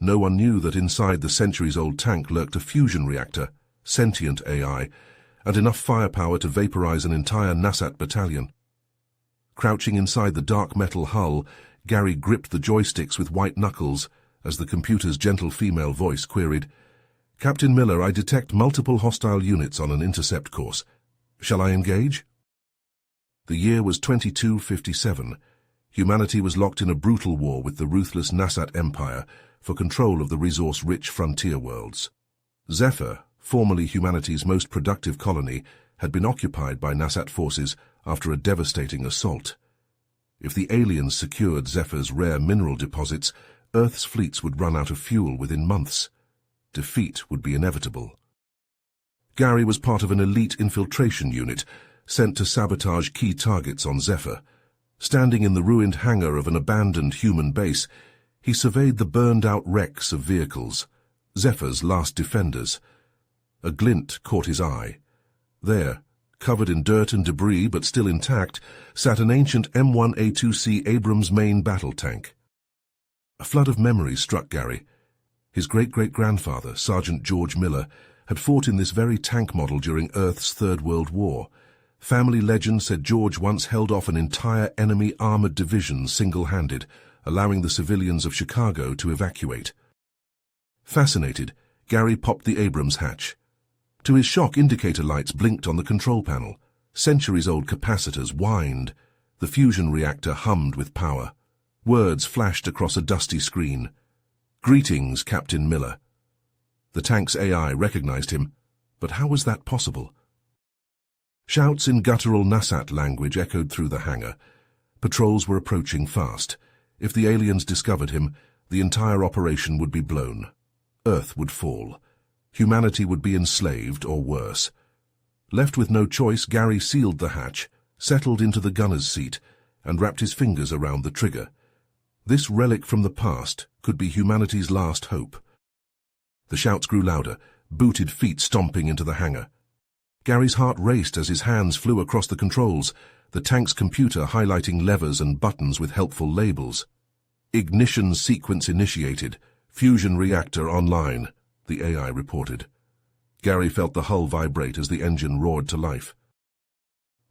No one knew that inside the centuries-old tank lurked a fusion reactor, sentient AI, and enough firepower to vaporize an entire Nasat battalion. Crouching inside the dark metal hull, Gary gripped the joysticks with white knuckles as the computer's gentle female voice queried, "Captain Miller, I detect multiple hostile units on an intercept course. Shall I engage?" The year was 2257. Humanity was locked in a brutal war with the ruthless Nasat Empire for control of the resource-rich frontier worlds. Zephyr, formerly humanity's most productive colony, had been occupied by Nasat forces after a devastating assault. If the aliens secured Zephyr's rare mineral deposits, Earth's fleets would run out of fuel within months. Defeat would be inevitable. Gary was part of an elite infiltration unit sent to sabotage key targets on Zephyr. Standing in the ruined hangar of an abandoned human base, he surveyed the burned-out wrecks of vehicles, Zephyr's last defenders. A glint caught his eye. There, covered in dirt and debris but still intact, sat an ancient M1A2C Abrams main battle tank. A flood of memories struck Gary. His great-great-grandfather, Sergeant George Miller, had fought in this very tank model during Earth's Third World War. Family legend said George once held off an entire enemy armored division single-handed, allowing the civilians of Chicago to evacuate. Fascinated, Gary popped the Abrams hatch. To his shock, indicator lights blinked on the control panel. Centuries-old capacitors whined. The fusion reactor hummed with power. Words flashed across a dusty screen. "Greetings, Captain Miller." The tank's AI recognized him, but how was that possible? Shouts in guttural Nasat language echoed through the hangar. Patrols were approaching fast. If the aliens discovered him, the entire operation would be blown. Earth would fall. Humanity would be enslaved, or worse. Left with no choice, Gary sealed the hatch, settled into the gunner's seat, and wrapped his fingers around the trigger. This relic from the past could be humanity's last hope. The shouts grew louder, booted feet stomping into the hangar. Gary's heart raced as his hands flew across the controls, the tank's computer highlighting levers and buttons with helpful labels. "Ignition sequence initiated. Fusion reactor online," the AI reported. Gary felt the hull vibrate as the engine roared to life.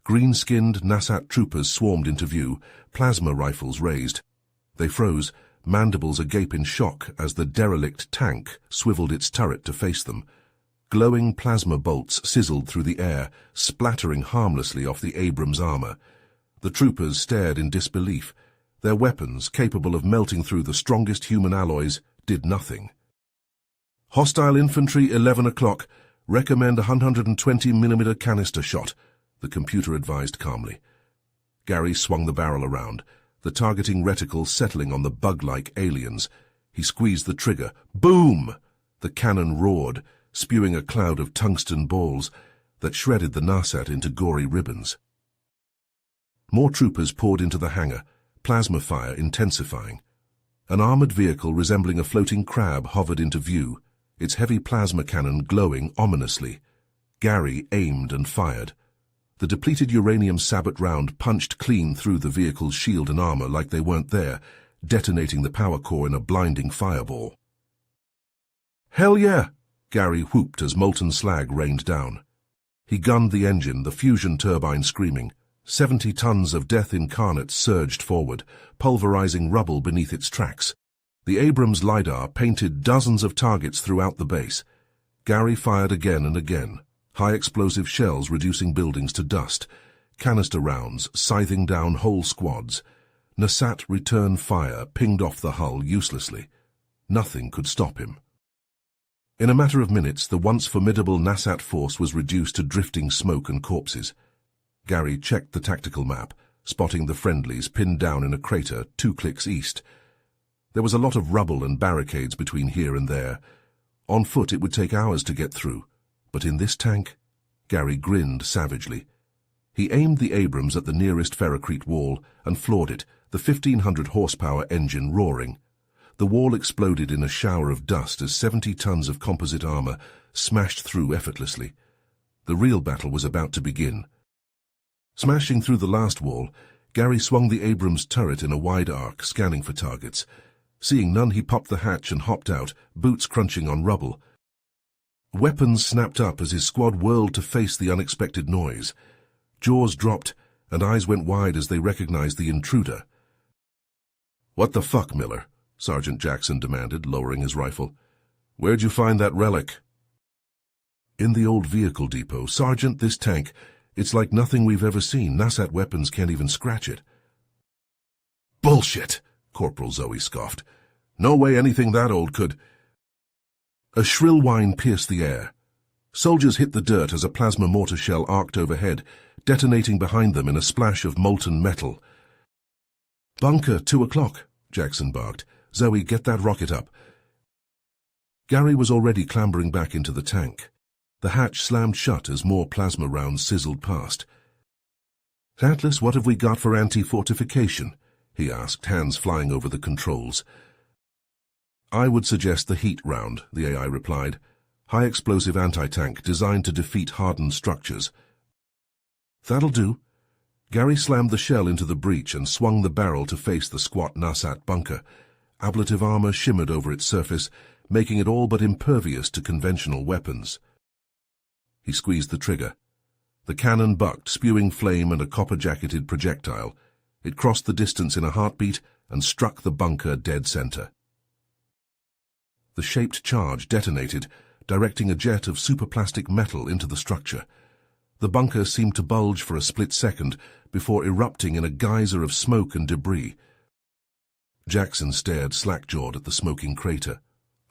Green-skinned Nasat troopers swarmed into view, plasma rifles raised. They froze, mandibles agape in shock as the derelict tank swiveled its turret to face them. Glowing plasma bolts sizzled through the air, splattering harmlessly off the Abrams armor. The troopers stared in disbelief. Their weapons, capable of melting through the strongest human alloys, did nothing. "Hostile infantry, 11 o'clock. Recommend a 120mm canister shot," the computer advised calmly. Gary swung the barrel around, the targeting reticle settling on the bug-like aliens. He squeezed the trigger. Boom! The cannon roared, spewing a cloud of tungsten balls that shredded the Nasat into gory ribbons. More troopers poured into the hangar, plasma fire intensifying. An armored vehicle resembling a floating crab hovered into view, its heavy plasma cannon glowing ominously. Gary aimed and fired. The depleted uranium sabot round punched clean through the vehicle's shield and armor like they weren't there, detonating the power core in a blinding fireball. "Hell yeah!" Gary whooped as molten slag rained down. He gunned the engine, the fusion turbine screaming. 70 tons of death incarnate surged forward, pulverizing rubble beneath its tracks. The Abrams LiDAR painted dozens of targets throughout the base. Gary fired again and again, high-explosive shells reducing buildings to dust, canister rounds scything down whole squads. Nasat return fire pinged off the hull uselessly. Nothing could stop him. In a matter of minutes, the once formidable Nasat force was reduced to drifting smoke and corpses. Gary checked the tactical map, spotting the friendlies pinned down in a crater 2 clicks east. There was a lot of rubble and barricades between here and there. On foot it would take hours to get through, but in this tank, Gary grinned savagely. He aimed the Abrams at the nearest ferrocrete wall and floored it, the 1,500 horsepower engine roaring. The wall exploded in a shower of dust as 70 tons of composite armor smashed through effortlessly. The real battle was about to begin. Smashing through the last wall, Gary swung the Abrams turret in a wide arc, scanning for targets. Seeing none, he popped the hatch and hopped out, boots crunching on rubble. Weapons snapped up as his squad whirled to face the unexpected noise. Jaws dropped, and eyes went wide as they recognized the intruder. "What the fuck, Miller?" Sergeant Jackson demanded, lowering his rifle. "Where'd you find that relic?" "In the old vehicle depot. Sergeant, this tank, it's like nothing we've ever seen. Nasat weapons can't even scratch it." "Bullshit!" Corporal Zoe scoffed. "No way anything that old could—" A shrill whine pierced the air. Soldiers hit the dirt as a plasma mortar shell arced overhead, detonating behind them in a splash of molten metal. "Bunker, 2 o'clock, Jackson barked. "Zoe, get that rocket up." Gary was already clambering back into the tank. The hatch slammed shut as more plasma rounds sizzled past. "Atlas, what have we got for anti-fortification?" he asked, hands flying over the controls. "I would suggest the heat round," the AI replied. "High-explosive anti-tank designed to defeat hardened structures." "That'll do." Gary slammed the shell into the breach and swung the barrel to face the squat Nasat bunker. Ablative armor shimmered over its surface, making it all but impervious to conventional weapons. He squeezed the trigger. The cannon bucked, spewing flame and a copper-jacketed projectile. It crossed the distance in a heartbeat and struck the bunker dead center. The shaped charge detonated, directing a jet of superplastic metal into the structure. The bunker seemed to bulge for a split second before erupting in a geyser of smoke and debris. Jackson stared slack-jawed at the smoking crater.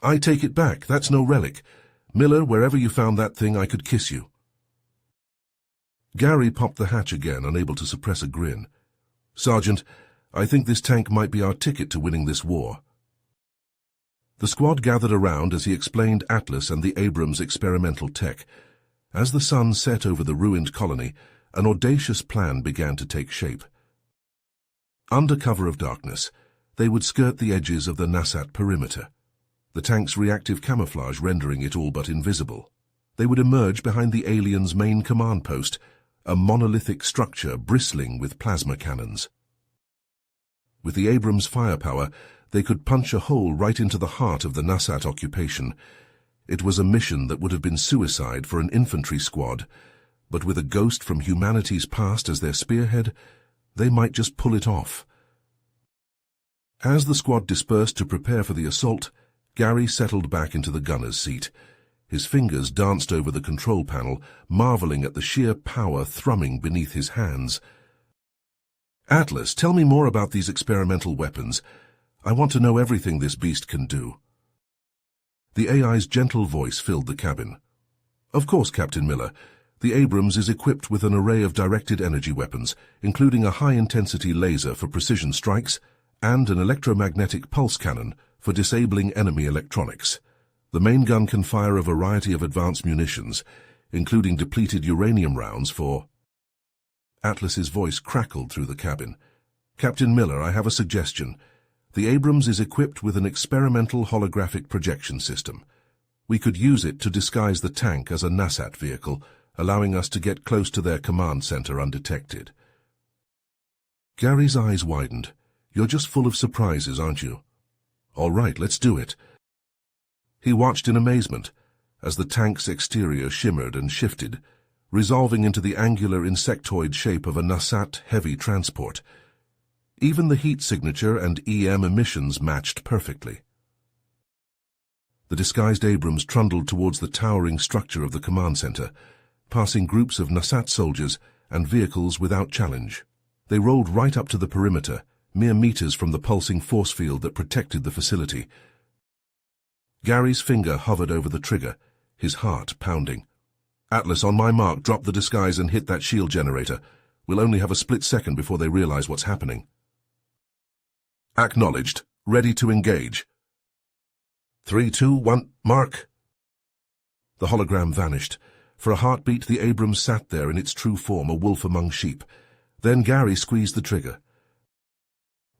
"I take it back. That's no relic. Miller, wherever you found that thing, I could kiss you." Gary popped the hatch again, unable to suppress a grin. "Sergeant, I think this tank might be our ticket to winning this war." The squad gathered around as he explained Atlas and the Abrams experimental tech. As the sun set over the ruined colony, an audacious plan began to take shape. Under cover of darkness, they would skirt the edges of the Nasat perimeter, the tank's reactive camouflage rendering it all but invisible. They would emerge behind the aliens' main command post, a monolithic structure bristling with plasma cannons. With the Abrams firepower, they could punch a hole right into the heart of the Nasat occupation. It was a mission that would have been suicide for an infantry squad, but with a ghost from humanity's past as their spearhead, they might just pull it off. As the squad dispersed to prepare for the assault, Gary settled back into the gunner's seat. His fingers danced over the control panel, marveling at the sheer power thrumming beneath his hands. "Atlas, tell me more about these experimental weapons. I want to know everything this beast can do." The AI's gentle voice filled the cabin. "Of course, Captain Miller. The Abrams is equipped with an array of directed energy weapons, including a high-intensity laser for precision strikes and an electromagnetic pulse cannon for disabling enemy electronics. The main gun can fire a variety of advanced munitions, including depleted uranium rounds for—" Atlas's voice crackled through the cabin. "Captain Miller, I have a suggestion. The Abrams is equipped with an experimental holographic projection system. We could use it to disguise the tank as a Nasat vehicle, allowing us to get close to their command center undetected." Gary's eyes widened. "You're just full of surprises, aren't you?" "All right, let's do it." He watched in amazement as the tank's exterior shimmered and shifted, resolving into the angular insectoid shape of a Nasat heavy transport. Even the heat signature and EM emissions matched perfectly. The disguised Abrams trundled towards the towering structure of the command center, passing groups of Nasat soldiers and vehicles without challenge. They rolled right up to the perimeter, mere meters from the pulsing force field that protected the facility. Gary's finger hovered over the trigger, his heart pounding. "Atlas, on my mark, drop the disguise and hit that shield generator. We'll only have a split second before they realize what's happening." "Acknowledged. Ready to engage." 3, 2, 1, mark. The hologram vanished. For a heartbeat, the Abrams sat there in its true form, a wolf among sheep. Then Gary squeezed the trigger.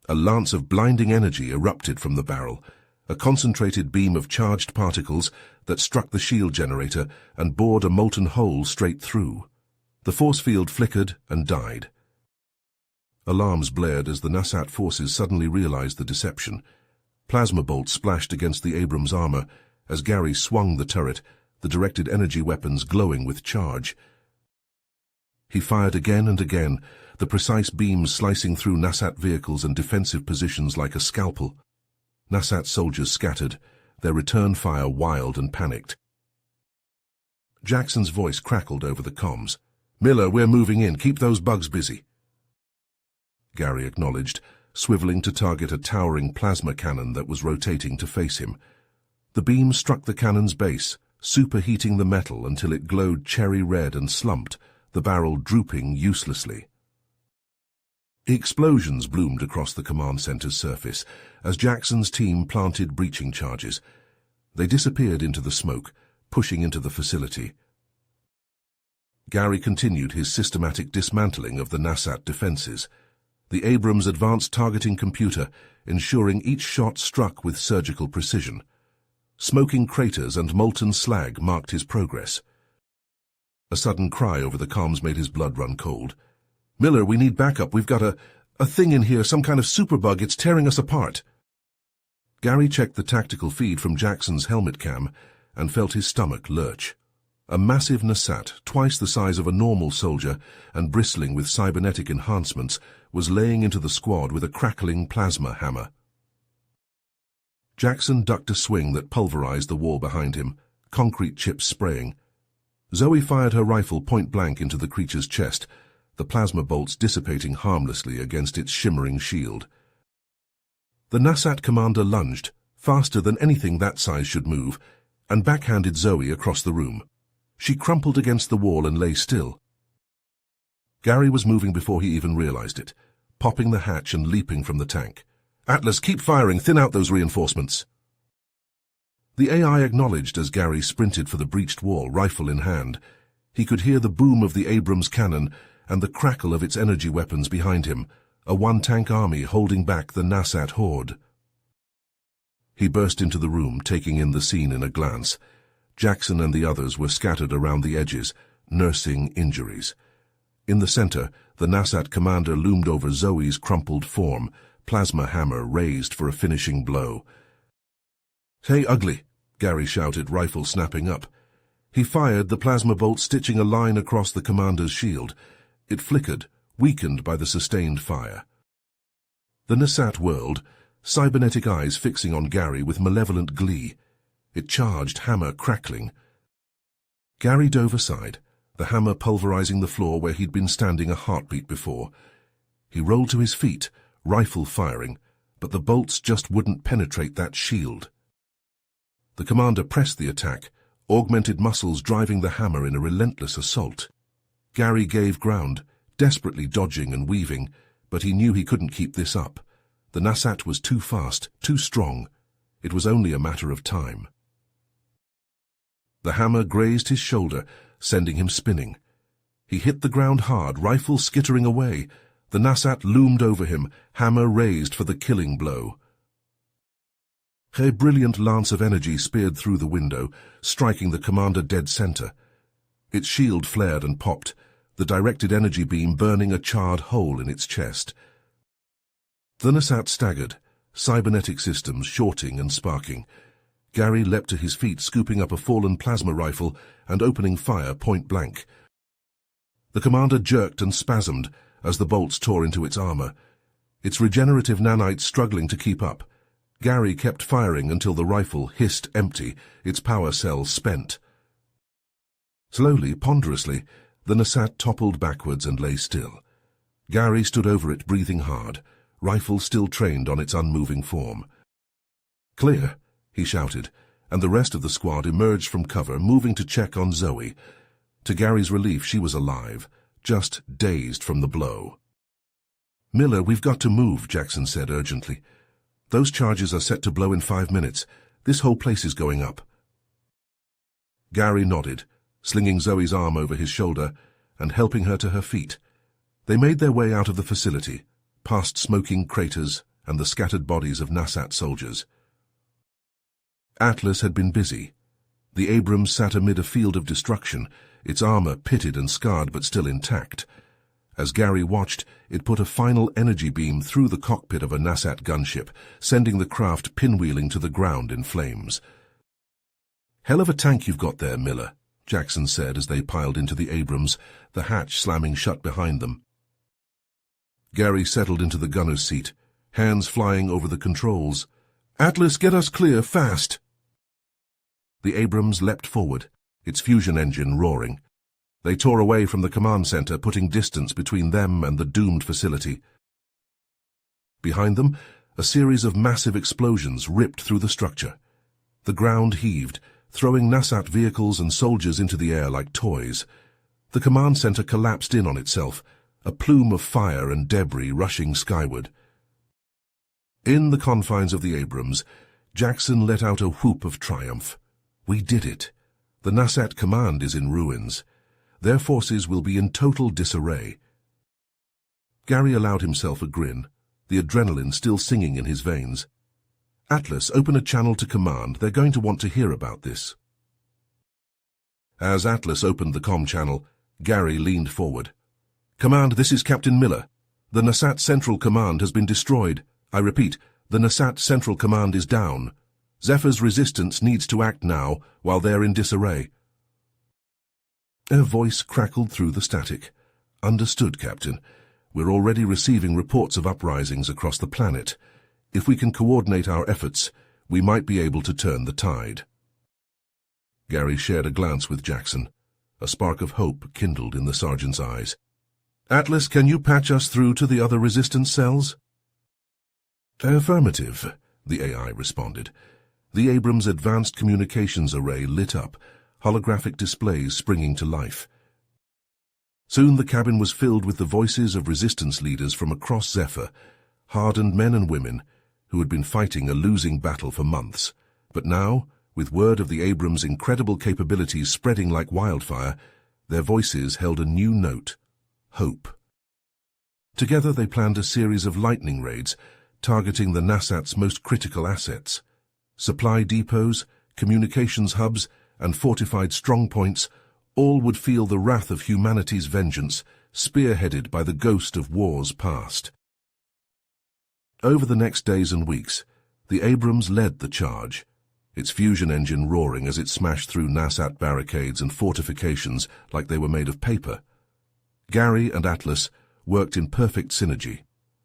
A lance of blinding energy erupted from the barrel, a concentrated beam of charged particles that struck the shield generator and bored a molten hole straight through. The force field flickered and died. Alarms blared as the Nasat forces suddenly realized the deception. Plasma bolts splashed against the Abrams armor as Gary swung the turret, the directed energy weapons glowing with charge. He fired again and again, the precise beams slicing through Nasat vehicles and defensive positions like a scalpel. Nasat soldiers scattered, their return fire wild and panicked. Jackson's voice crackled over the comms. "Miller, we're moving in. Keep those bugs busy." Gary acknowledged, swiveling to target a towering plasma cannon that was rotating to face him. The beam struck the cannon's base, superheating the metal until it glowed cherry red and slumped, the barrel drooping uselessly. Explosions bloomed across the command center's surface as Jackson's team planted breaching charges. They disappeared into the smoke, pushing into the facility. Gary continued his systematic dismantling of the Nasat defenses, the Abrams advanced targeting computer ensuring each shot struck with surgical precision. Smoking craters and molten slag marked his progress. A sudden cry over the comms made his blood run cold. "Miller, we need backup. We've got a thing in here, some kind of superbug. It's tearing us apart." Gary checked the tactical feed from Jackson's helmet cam and felt his stomach lurch. A massive Nasat, twice the size of a normal soldier and bristling with cybernetic enhancements, was laying into the squad with a crackling plasma hammer. Jackson ducked a swing that pulverized the wall behind him, concrete chips spraying. Zoe fired her rifle point-blank into the creature's chest, the plasma bolts dissipating harmlessly against its shimmering shield. The Nasat commander lunged, faster than anything that size should move, and backhanded Zoe across the room. She crumpled against the wall and lay still. Gary was moving before he even realized it, popping the hatch and leaping from the tank. "Atlas, keep firing, thin out those reinforcements." The AI acknowledged as Gary sprinted for the breached wall, rifle in hand. He could hear the boom of the Abrams cannon and the crackle of its energy weapons behind him, a one-tank army holding back the Nasat horde. He burst into the room, taking in the scene in a glance. Jackson and the others were scattered around the edges, nursing injuries. In the center, the Nasat commander loomed over Zoe's crumpled form, plasma hammer raised for a finishing blow. "Hey, ugly!" Gary shouted, rifle snapping up. He fired, the plasma bolt stitching a line across the commander's shield. It flickered, weakened by the sustained fire. The Nasat whirled, cybernetic eyes fixing on Gary with malevolent glee. It charged, hammer crackling. Gary dove aside, the hammer pulverizing the floor where he'd been standing a heartbeat before. He rolled to his feet, rifle firing, but the bolts just wouldn't penetrate that shield. The commander pressed the attack, augmented muscles driving the hammer in a relentless assault. Gary gave ground, desperately dodging and weaving, but he knew he couldn't keep this up. The Nasat was too fast, too strong. It was only a matter of time. The hammer grazed his shoulder, sending him spinning. He hit the ground hard, rifle skittering away. The Nasat loomed over him, hammer raised for the killing blow. A brilliant lance of energy speared through the window, striking the commander dead center. Its shield flared and popped, the directed energy beam burning a charred hole in its chest. The Nasat staggered, cybernetic systems shorting and sparking. Gary leapt to his feet, scooping up a fallen plasma rifle and opening fire point-blank. The commander jerked and spasmed as the bolts tore into its armor, its regenerative nanites struggling to keep up. Gary kept firing until the rifle hissed empty, its power cells spent. Slowly, ponderously, the Nasat toppled backwards and lay still. Gary stood over it, breathing hard, rifle still trained on its unmoving form. "Clear," he shouted, and the rest of the squad emerged from cover, moving to check on Zoe. To Gary's relief, she was alive, just dazed from the blow. "Miller, we've got to move," Jackson said urgently. "Those charges are set to blow in 5 minutes. This whole place is going up." Gary nodded, slinging Zoe's arm over his shoulder and helping her to her feet. They made their way out of the facility, past smoking craters and the scattered bodies of Nasat soldiers. Atlas had been busy. The Abrams sat amid a field of destruction, its armor pitted and scarred but still intact. As Gary watched, it put a final energy beam through the cockpit of a Nasat gunship, sending the craft pinwheeling to the ground in flames. "Hell of a tank you've got there, Miller," Jackson said as they piled into the Abrams, the hatch slamming shut behind them. Gary settled into the gunner's seat, hands flying over the controls. "Atlas, get us clear, fast!" The Abrams leapt forward, its fusion engine roaring. They tore away from the command center, putting distance between them and the doomed facility. Behind them, a series of massive explosions ripped through the structure. The ground heaved, throwing Nasat vehicles and soldiers into the air like toys. The command center collapsed in on itself, a plume of fire and debris rushing skyward. In the confines of the Abrams, Jackson let out a whoop of triumph. "We did it. The Nasat command is in ruins. Their forces will be in total disarray." Gary allowed himself a grin, the adrenaline still singing in his veins. "Atlas, open a channel to command. They're going to want to hear about this." As Atlas opened the comm channel, Gary leaned forward. "Command, this is Captain Miller. The Nasat Central Command has been destroyed. I repeat, the Nasat Central Command is down. Zephyr's resistance needs to act now, while they're in disarray." A voice crackled through the static. "Understood, Captain. We're already receiving reports of uprisings across the planet. If we can coordinate our efforts, we might be able to turn the tide." Gary shared a glance with Jackson. A spark of hope kindled in the sergeant's eyes. "Atlas, can you patch us through to the other resistance cells?" "Affirmative," the AI responded. The Abrams' advanced communications array lit up, holographic displays springing to life. Soon the cabin was filled with the voices of resistance leaders from across Zephyr, hardened men and women who had been fighting a losing battle for months. But now, with word of the Abrams' incredible capabilities spreading like wildfire, their voices held a new note: hope. Together they planned a series of lightning raids, targeting the Nasat's most critical assets. Supply depots, communications hubs, and fortified strongpoints, all would feel the wrath of humanity's vengeance, spearheaded by the ghost of wars past. Over the next days and weeks, the Abrams led the charge, its fusion engine roaring as it smashed through Nasat barricades and fortifications like they were made of paper. Gary and Atlas worked in perfect synergy,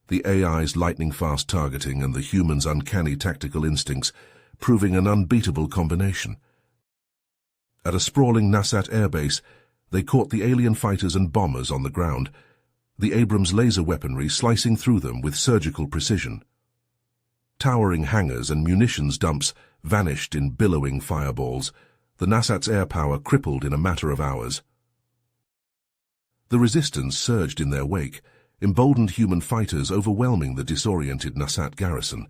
the AI's lightning-fast targeting and the human's uncanny tactical instincts proving an unbeatable combination. At a sprawling Nasat airbase, they caught the alien fighters and bombers on the ground, the Abrams laser weaponry slicing through them with surgical precision. Towering hangars and munitions dumps vanished in billowing fireballs, the Nasat's air power crippled in a matter of hours. The resistance surged in their wake, emboldened human fighters overwhelming the disoriented Nasat garrison.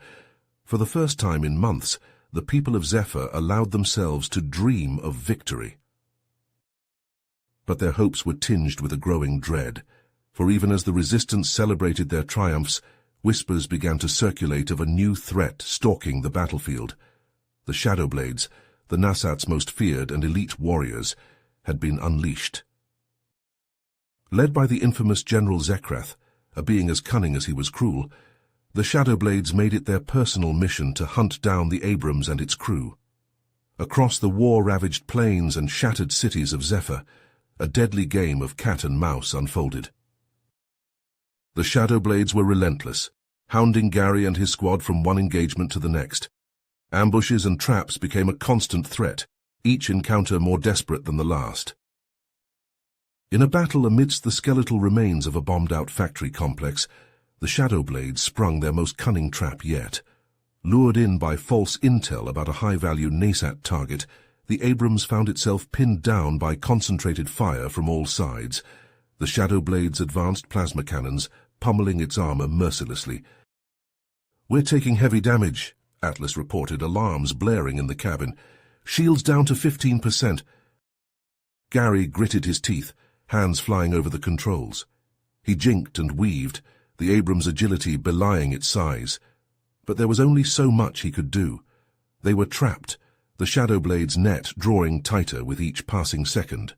For the first time in months, the people of Zephyr allowed themselves to dream of victory. But their hopes were tinged with a growing dread, for even as the resistance celebrated their triumphs, whispers began to circulate of a new threat stalking the battlefield. The Shadowblades, the Nasat's most feared and elite warriors, had been unleashed. Led by the infamous General Zekrath, a being as cunning as he was cruel, the Shadowblades made it their personal mission to hunt down the Abrams and its crew. Across the war-ravaged plains and shattered cities of Zephyr, a deadly game of cat and mouse unfolded. The Shadowblades were relentless, hounding Gary and his squad from one engagement to the next. Ambushes and traps became a constant threat, each encounter more desperate than the last. In a battle amidst the skeletal remains of a bombed-out factory complex, the Shadowblades sprung their most cunning trap yet. Lured in by false intel about a high-value Nasat target, the Abrams found itself pinned down by concentrated fire from all sides, the Shadowblades' advanced plasma cannons pummeling its armor mercilessly. "We're taking heavy damage," Atlas reported, alarms blaring in the cabin. "Shields down to 15%. Gary gritted his teeth, hands flying over the controls. He jinked and weaved, the Abrams' agility belying its size. But there was only so much he could do. They were trapped, the Shadowblade's net drawing tighter with each passing second.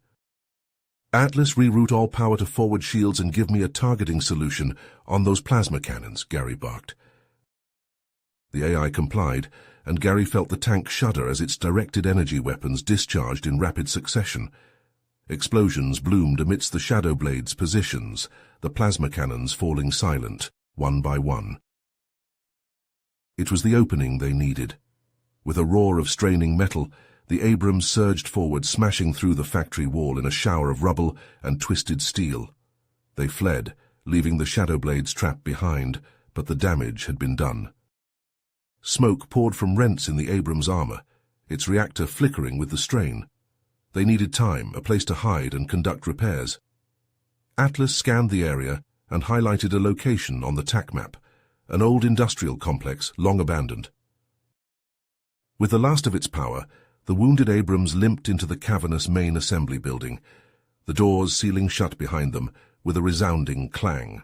Atlas, reroute all power to forward shields and give me a targeting solution on those plasma cannons, Gary barked. The AI complied, and Gary felt the tank shudder as its directed energy weapons discharged in rapid succession. Explosions bloomed amidst the shadow blades' positions, the plasma cannons falling silent, one by one. It was the opening they needed. With a roar of straining metal, the Abrams surged forward, smashing through the factory wall in a shower of rubble and twisted steel. They fled, leaving the shadow blades trapped behind, but the damage had been done. Smoke poured from rents in the Abrams' armor, its reactor flickering with the strain. They needed time, a place to hide and conduct repairs. Atlas scanned the area and highlighted a location on the TAC map, an old industrial complex long abandoned. With the last of its power, the wounded Abrams limped into the cavernous main assembly building, the doors sealing shut behind them with a resounding clang.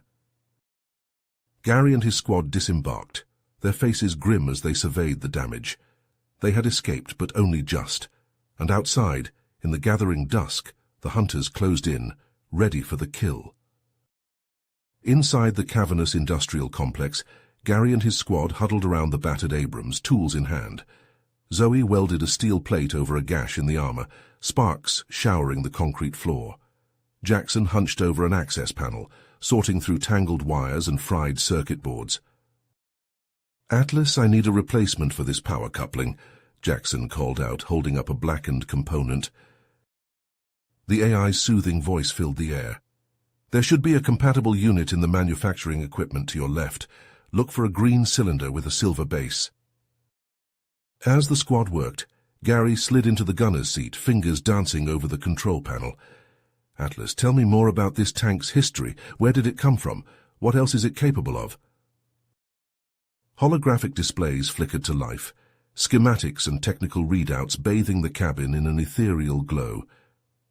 Gary and his squad disembarked, their faces grim as they surveyed the damage. They had escaped, but only just, and outside, in the gathering dusk, the hunters closed in, ready for the kill. Inside the cavernous industrial complex, Gary and his squad huddled around the battered Abrams, tools in hand. Zoe welded a steel plate over a gash in the armor, sparks showering the concrete floor. Jackson hunched over an access panel, sorting through tangled wires and fried circuit boards. "Atlas, I need a replacement for this power coupling," Jackson called out, holding up a blackened component. The AI's soothing voice filled the air. "There should be a compatible unit in the manufacturing equipment to your left. Look for a green cylinder with a silver base." As the squad worked, Gary slid into the gunner's seat, fingers dancing over the control panel. "Atlas, tell me more about this tank's history. Where did it come from? What else is it capable of?" Holographic displays flickered to life, schematics and technical readouts bathing the cabin in an ethereal glow.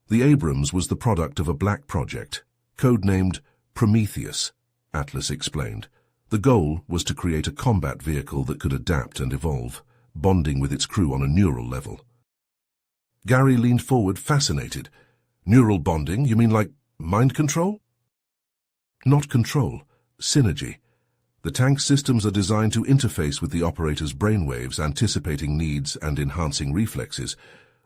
The Abrams was the product of a black project, codenamed Prometheus, Atlas explained. The goal was to create a combat vehicle that could adapt and evolve, bonding with its crew on a neural level. Gary leaned forward, fascinated. "Neural bonding? You mean like mind control?" "Not control, synergy. The tank's systems are designed to interface with the operator's brainwaves, anticipating needs and enhancing reflexes.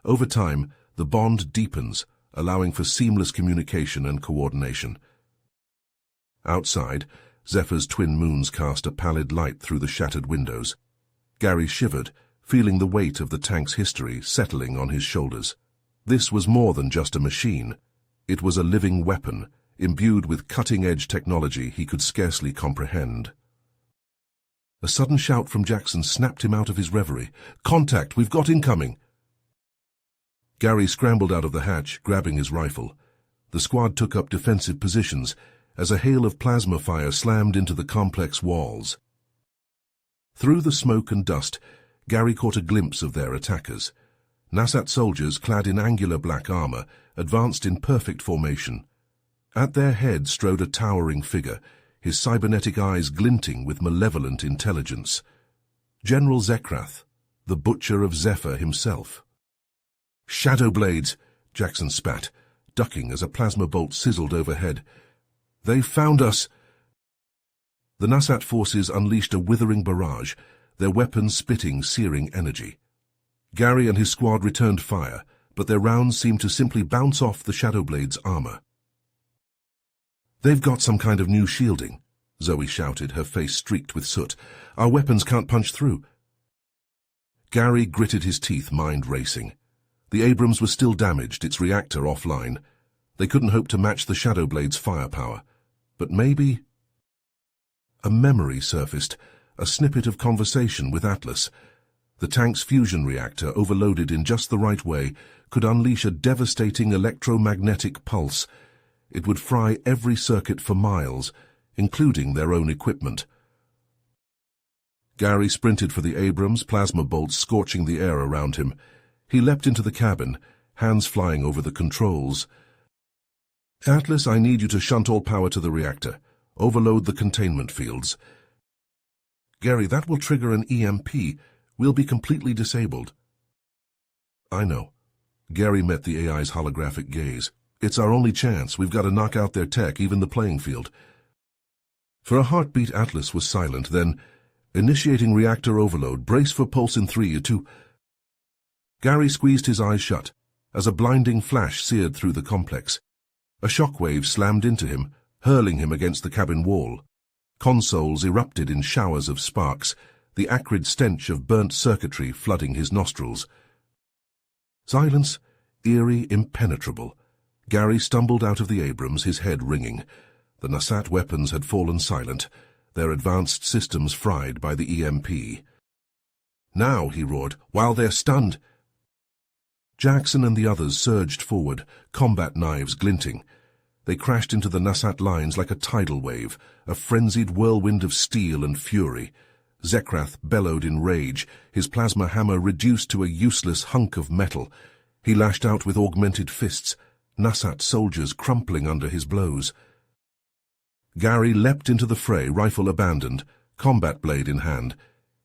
Over time, the bond deepens, allowing for seamless communication and coordination." Outside, Zephyr's twin moons cast a pallid light through the shattered windows. Gary shivered, feeling the weight of the tank's history settling on his shoulders. This was more than just a machine. It was a living weapon, imbued with cutting-edge technology he could scarcely comprehend. A sudden shout from Jackson snapped him out of his reverie. "Contact! We've got incoming!" Gary scrambled out of the hatch, grabbing his rifle. The squad took up defensive positions as a hail of plasma fire slammed into the complex walls. Through the smoke and dust, Gary caught a glimpse of their attackers. Nasat soldiers clad in angular black armor, advanced in perfect formation. At their head strode a towering figure, his cybernetic eyes glinting with malevolent intelligence. General Zekrath, the Butcher of Zephyr himself. "Shadow blades!" Jackson spat, ducking as a plasma bolt sizzled overhead. "They found us!" The Nasat forces unleashed a withering barrage, their weapons spitting searing energy. Gary and his squad returned fire, but their rounds seemed to simply bounce off the Shadowblade's armor. "They've got some kind of new shielding," Zoe shouted, her face streaked with soot. "Our weapons can't punch through." Gary gritted his teeth, mind racing. The Abrams was still damaged, its reactor offline. They couldn't hope to match the Shadowblade's firepower. But maybe... A memory surfaced, a snippet of conversation with Atlas. The tank's fusion reactor, overloaded in just the right way, could unleash a devastating electromagnetic pulse. It would fry every circuit for miles, including their own equipment. Gary sprinted for the Abrams, plasma bolts scorching the air around him. He leapt into the cabin, hands flying over the controls. "Atlas, I need you to shunt all power to the reactor. Overload the containment fields." "Gary, that will trigger an EMP. We'll be completely disabled." "I know." Gary met the AI's holographic gaze. It's our only chance. We've got to knock out their tech, even the playing field. For a heartbeat, Atlas was silent, then, initiating reactor overload. Brace for pulse in 3, 2. Gary squeezed his eyes shut as a blinding flash seared through the complex. A shockwave slammed into him, hurling him against the cabin wall. Consoles erupted in showers of sparks, the acrid stench of burnt circuitry flooding his nostrils. Silence, eerie, impenetrable. Gary stumbled out of the Abrams, his head ringing. The Nasat weapons had fallen silent, their advanced systems fried by the EMP. "Now," he roared, "while they're stunned!" Jackson and the others surged forward, combat knives glinting. They crashed into the Nasat lines like a tidal wave, a frenzied whirlwind of steel and fury. Zekrath bellowed in rage, his plasma hammer reduced to a useless hunk of metal. He lashed out with augmented fists, Nasat soldiers crumpling under his blows. Gary leapt into the fray, rifle abandoned, combat blade in hand.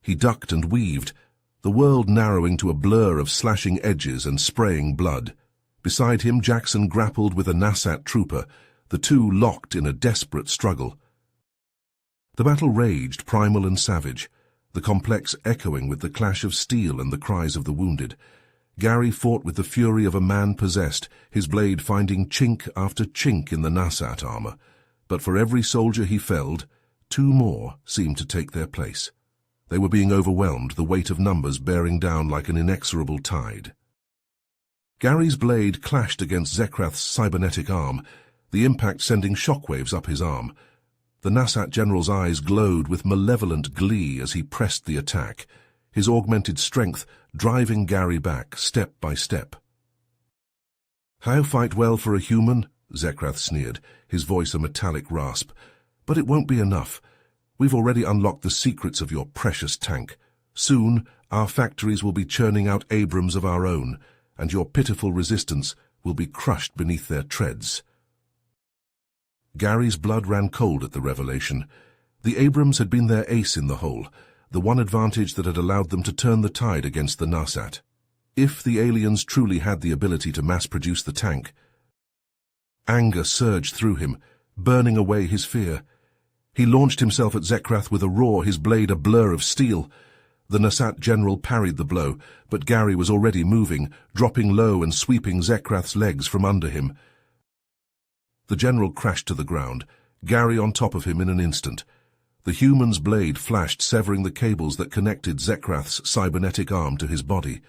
He ducked and weaved, the world narrowing to a blur of slashing edges and spraying blood. Beside him, Jackson grappled with a Nasat trooper, the two locked in a desperate struggle. The battle raged, primal and savage, the complex echoing with the clash of steel and the cries of the wounded. Gary fought with the fury of a man possessed, his blade finding chink after chink in the Nasat armor. But for every soldier he felled, 2 more seemed to take their place. They were being overwhelmed, the weight of numbers bearing down like an inexorable tide. Gary's blade clashed against Zekrath's cybernetic arm, the impact sending shockwaves up his arm. The Nasat general's eyes glowed with malevolent glee as he pressed the attack, his augmented strength driving Gary back step by step. "How fight well for a human?" Zekrath sneered, his voice a metallic rasp. "But it won't be enough. We've already unlocked the secrets of your precious tank. Soon, our factories will be churning out Abrams of our own, and your pitiful resistance will be crushed beneath their treads." Gary's blood ran cold at the revelation. The Abrams had been their ace in the hole, the one advantage that had allowed them to turn the tide against the Nasat. If the aliens truly had the ability to mass-produce the tank... Anger surged through him, burning away his fear. He launched himself at Zekrath with a roar, his blade a blur of steel. The Nasat general parried the blow, but Gary was already moving, dropping low and sweeping Zekrath's legs from under him. The general crashed to the ground, Gary on top of him in an instant. The human's blade flashed, severing the cables that connected Zekrath's cybernetic arm to his body.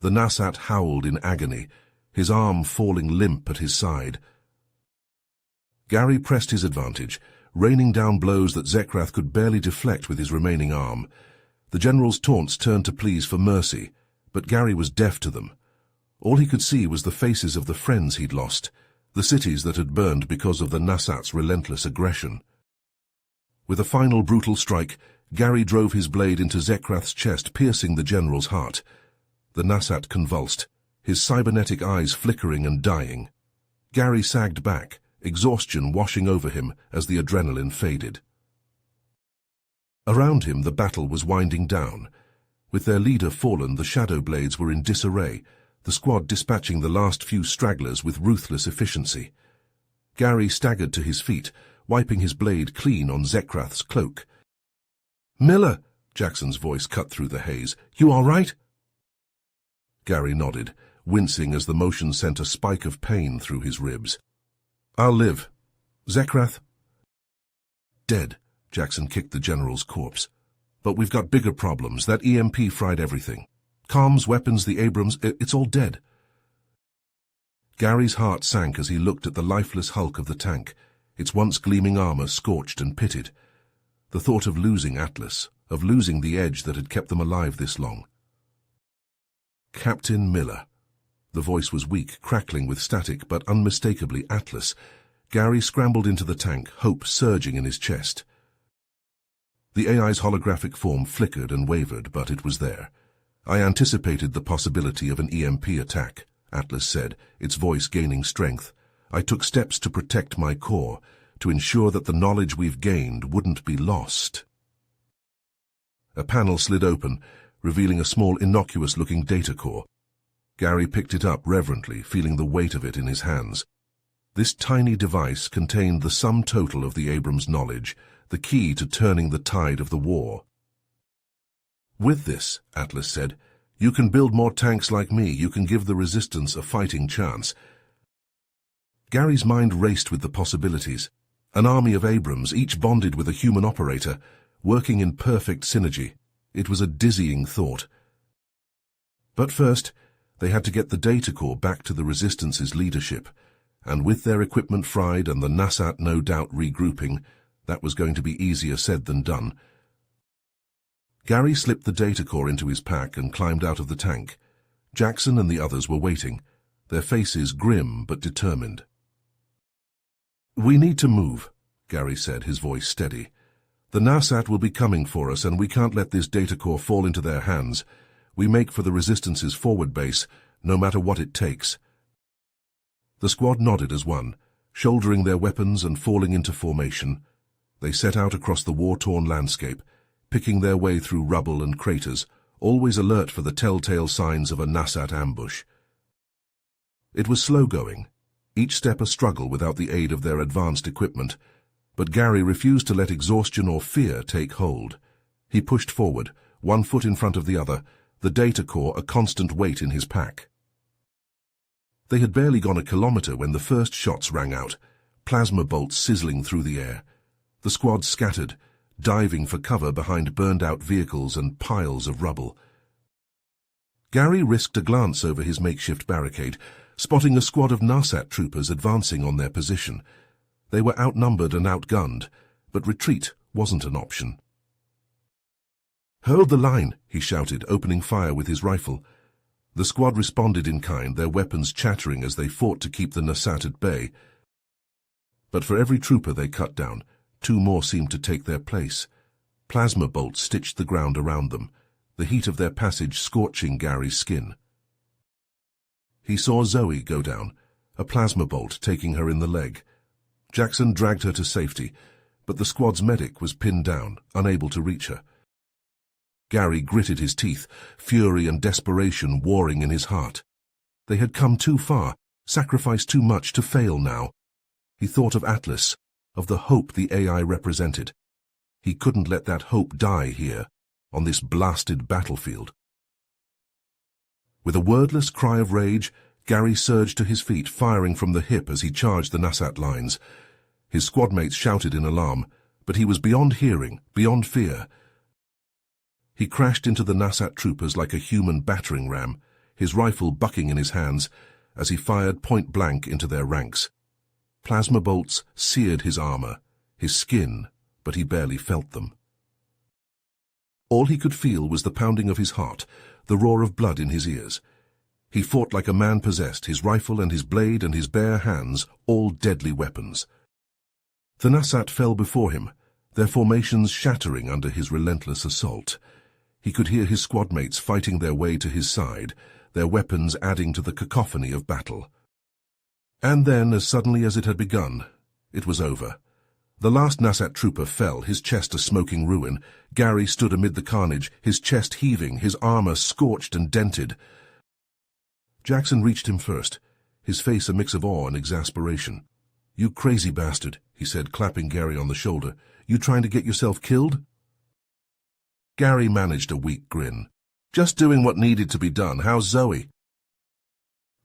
The Nasat howled in agony, his arm falling limp at his side. Gary pressed his advantage, raining down blows that Zekrath could barely deflect with his remaining arm. The general's taunts turned to pleas for mercy, but Gary was deaf to them. All he could see was the faces of the friends he'd lost, the cities that had burned because of the Nasat's relentless aggression. With a final brutal strike, Gary drove his blade into Zekrath's chest, piercing the general's heart. The Nasat convulsed, his cybernetic eyes flickering and dying. Gary sagged back, exhaustion washing over him as the adrenaline faded. Around him, the battle was winding down. With their leader fallen, the Shadow Blades were in disarray, the squad dispatching the last few stragglers with ruthless efficiency. Gary staggered to his feet, wiping his blade clean on Zekrath's cloak. "Miller!" Jackson's voice cut through the haze. "You all right?" Gary nodded, wincing as the motion sent a spike of pain through his ribs. "I'll live. Zekrath?" "Dead." Jackson kicked the general's corpse. "But we've got bigger problems. That EMP fried everything. Comms, weapons, the Abrams, it's all dead." Gary's heart sank as he looked at the lifeless hulk of the tank, its once gleaming armor scorched and pitted. The thought of losing Atlas, of losing the edge that had kept them alive this long. "Captain Miller." The voice was weak, crackling with static, but unmistakably Atlas. Gary scrambled into the tank, hope surging in his chest. The AI's holographic form flickered and wavered, but it was there. "I anticipated the possibility of an EMP attack," Atlas said, its voice gaining strength. "I took steps to protect my core, to ensure that the knowledge we've gained wouldn't be lost." A panel slid open, revealing a small innocuous-looking data core. Gary picked it up reverently, feeling the weight of it in his hands. This tiny device contained the sum total of the Abrams knowledge, the key to turning the tide of the war. "With this," Atlas said, "you can build more tanks like me. You can give the resistance a fighting chance." Gary's mind raced with the possibilities. An army of Abrams, each bonded with a human operator, working in perfect synergy. It was a dizzying thought. But first, they had to get the data core back to the Resistance's leadership, and with their equipment fried and the Nasat no doubt regrouping, that was going to be easier said than done. Gary slipped the data core into his pack and climbed out of the tank. Jackson and the others were waiting, their faces grim but determined. "We need to move," Gary said, his voice steady. "The Nasat will be coming for us, and we can't let this data core fall into their hands. We make for the Resistance's forward base, no matter what it takes." The squad nodded as one, shouldering their weapons and falling into formation. They set out across the war-torn landscape, picking their way through rubble and craters, always alert for the telltale signs of a Nasat ambush. It was slow going, each step a struggle without the aid of their advanced equipment, but Gary refused to let exhaustion or fear take hold. He pushed forward, one foot in front of the other, the data core a constant weight in his pack. They had barely gone a kilometer when the first shots rang out, plasma bolts sizzling through the air. The squad scattered, diving for cover behind burned-out vehicles and piles of rubble. Gary risked a glance over his makeshift barricade, spotting a squad of Nasat troopers advancing on their position. They were outnumbered and outgunned, but retreat wasn't an option. "Hold the line," he shouted, opening fire with his rifle. The squad responded in kind, their weapons chattering as they fought to keep the Nasat at bay. But for every trooper they cut down, two more seemed to take their place. Plasma bolts stitched the ground around them, the heat of their passage scorching Gary's skin. He saw Zoe go down, a plasma bolt taking her in the leg. Jackson dragged her to safety, but the squad's medic was pinned down, unable to reach her. Gary gritted his teeth, fury and desperation warring in his heart. They had come too far, sacrificed too much to fail now. He thought of Atlas, of the hope the AI represented. He couldn't let that hope die here, on this blasted battlefield. With a wordless cry of rage, Gary surged to his feet, firing from the hip as he charged the Nasat lines. His squadmates shouted in alarm, but he was beyond hearing, beyond fear. He crashed into the Nasat troopers like a human battering ram, his rifle bucking in his hands as he fired point-blank into their ranks. Plasma bolts seared his armor, his skin, but he barely felt them. All he could feel was the pounding of his heart, the roar of blood in his ears. He fought like a man possessed, his rifle and his blade and his bare hands, all deadly weapons. The Nasat fell before him, their formations shattering under his relentless assault. He could hear his squadmates fighting their way to his side, their weapons adding to the cacophony of battle. And then, as suddenly as it had begun, it was over. The last Nasat trooper fell, his chest a smoking ruin. Gary stood amid the carnage, his chest heaving, his armor scorched and dented. Jackson reached him first, his face a mix of awe and exasperation. "You crazy bastard," he said, clapping Gary on the shoulder. "You trying to get yourself killed?" Gary managed a weak grin. "Just doing what needed to be done. How's Zoe?"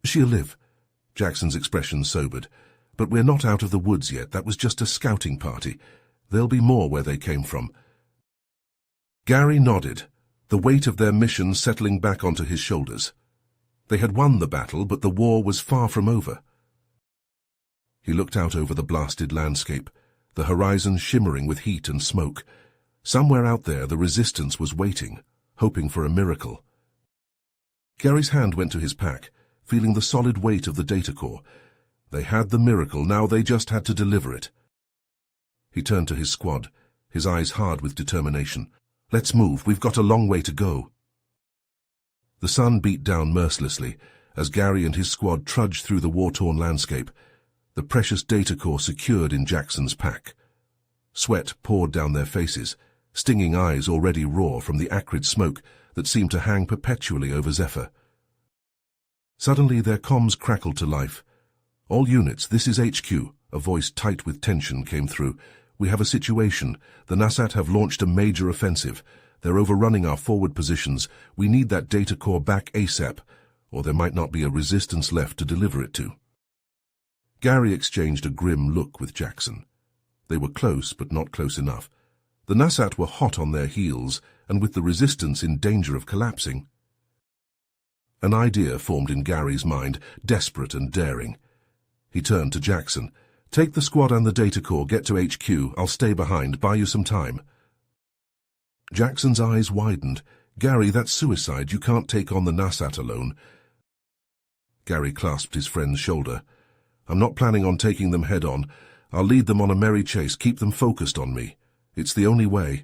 "She'll live." Jackson's expression sobered. "But we're not out of the woods yet. That was just a scouting party. There'll be more where they came from." Gary nodded, the weight of their mission settling back onto his shoulders. They had won the battle, but the war was far from over. He looked out over the blasted landscape, the horizon shimmering with heat and smoke. Somewhere out there the resistance was waiting, hoping for a miracle. Gary's hand went to his pack, feeling the solid weight of the data core. They had the miracle, now they just had to deliver it. He turned to his squad, his eyes hard with determination. "Let's move, we've got a long way to go." The sun beat down mercilessly as Gary and his squad trudged through the war-torn landscape, the precious data core secured in Jackson's pack. Sweat poured down their faces, stinging eyes already raw from the acrid smoke that seemed to hang perpetually over Zephyr. Suddenly their comms crackled to life. All units, this is HQ. A voice tight with tension came through. We have a situation. The Nasat have launched a major offensive. They're overrunning our forward positions. We need that data core back ASAP, or there might not be a resistance left to deliver it to. Gary exchanged a grim look with Jackson. They were close, but not close enough. The Nasat were hot on their heels, and with the resistance in danger of collapsing. An idea formed in Gary's mind, desperate and daring. He turned to Jackson. Take the squad and the data core, get to HQ. I'll stay behind, buy you some time. Jackson's eyes widened. Gary, that's suicide. You can't take on the Nasat alone. Gary clasped his friend's shoulder. I'm not planning on taking them head on. I'll lead them on a merry chase, keep them focused on me. It's the only way.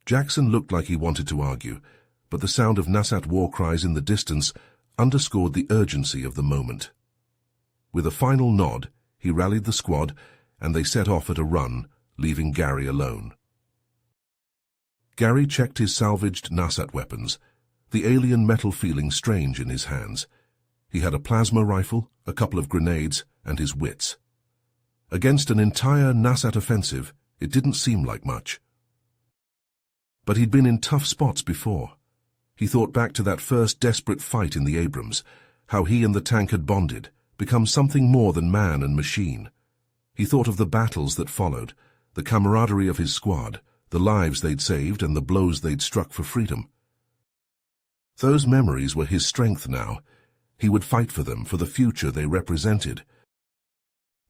Jackson looked like he wanted to argue, but the sound of Nasat war cries in the distance underscored the urgency of the moment. With a final nod, he rallied the squad, and they set off at a run, leaving Gary alone. Gary checked his salvaged Nasat weapons, the alien metal feeling strange in his hands. He had a plasma rifle, a couple of grenades, and his wits. Against an entire Nasat offensive, it didn't seem like much. But he'd been in tough spots before. He thought back to that first desperate fight in the Abrams, how he and the tank had bonded, become something more than man and machine. He thought of the battles that followed, the camaraderie of his squad, the lives they'd saved and the blows they'd struck for freedom. Those memories were his strength now. He would fight for them, for the future they represented.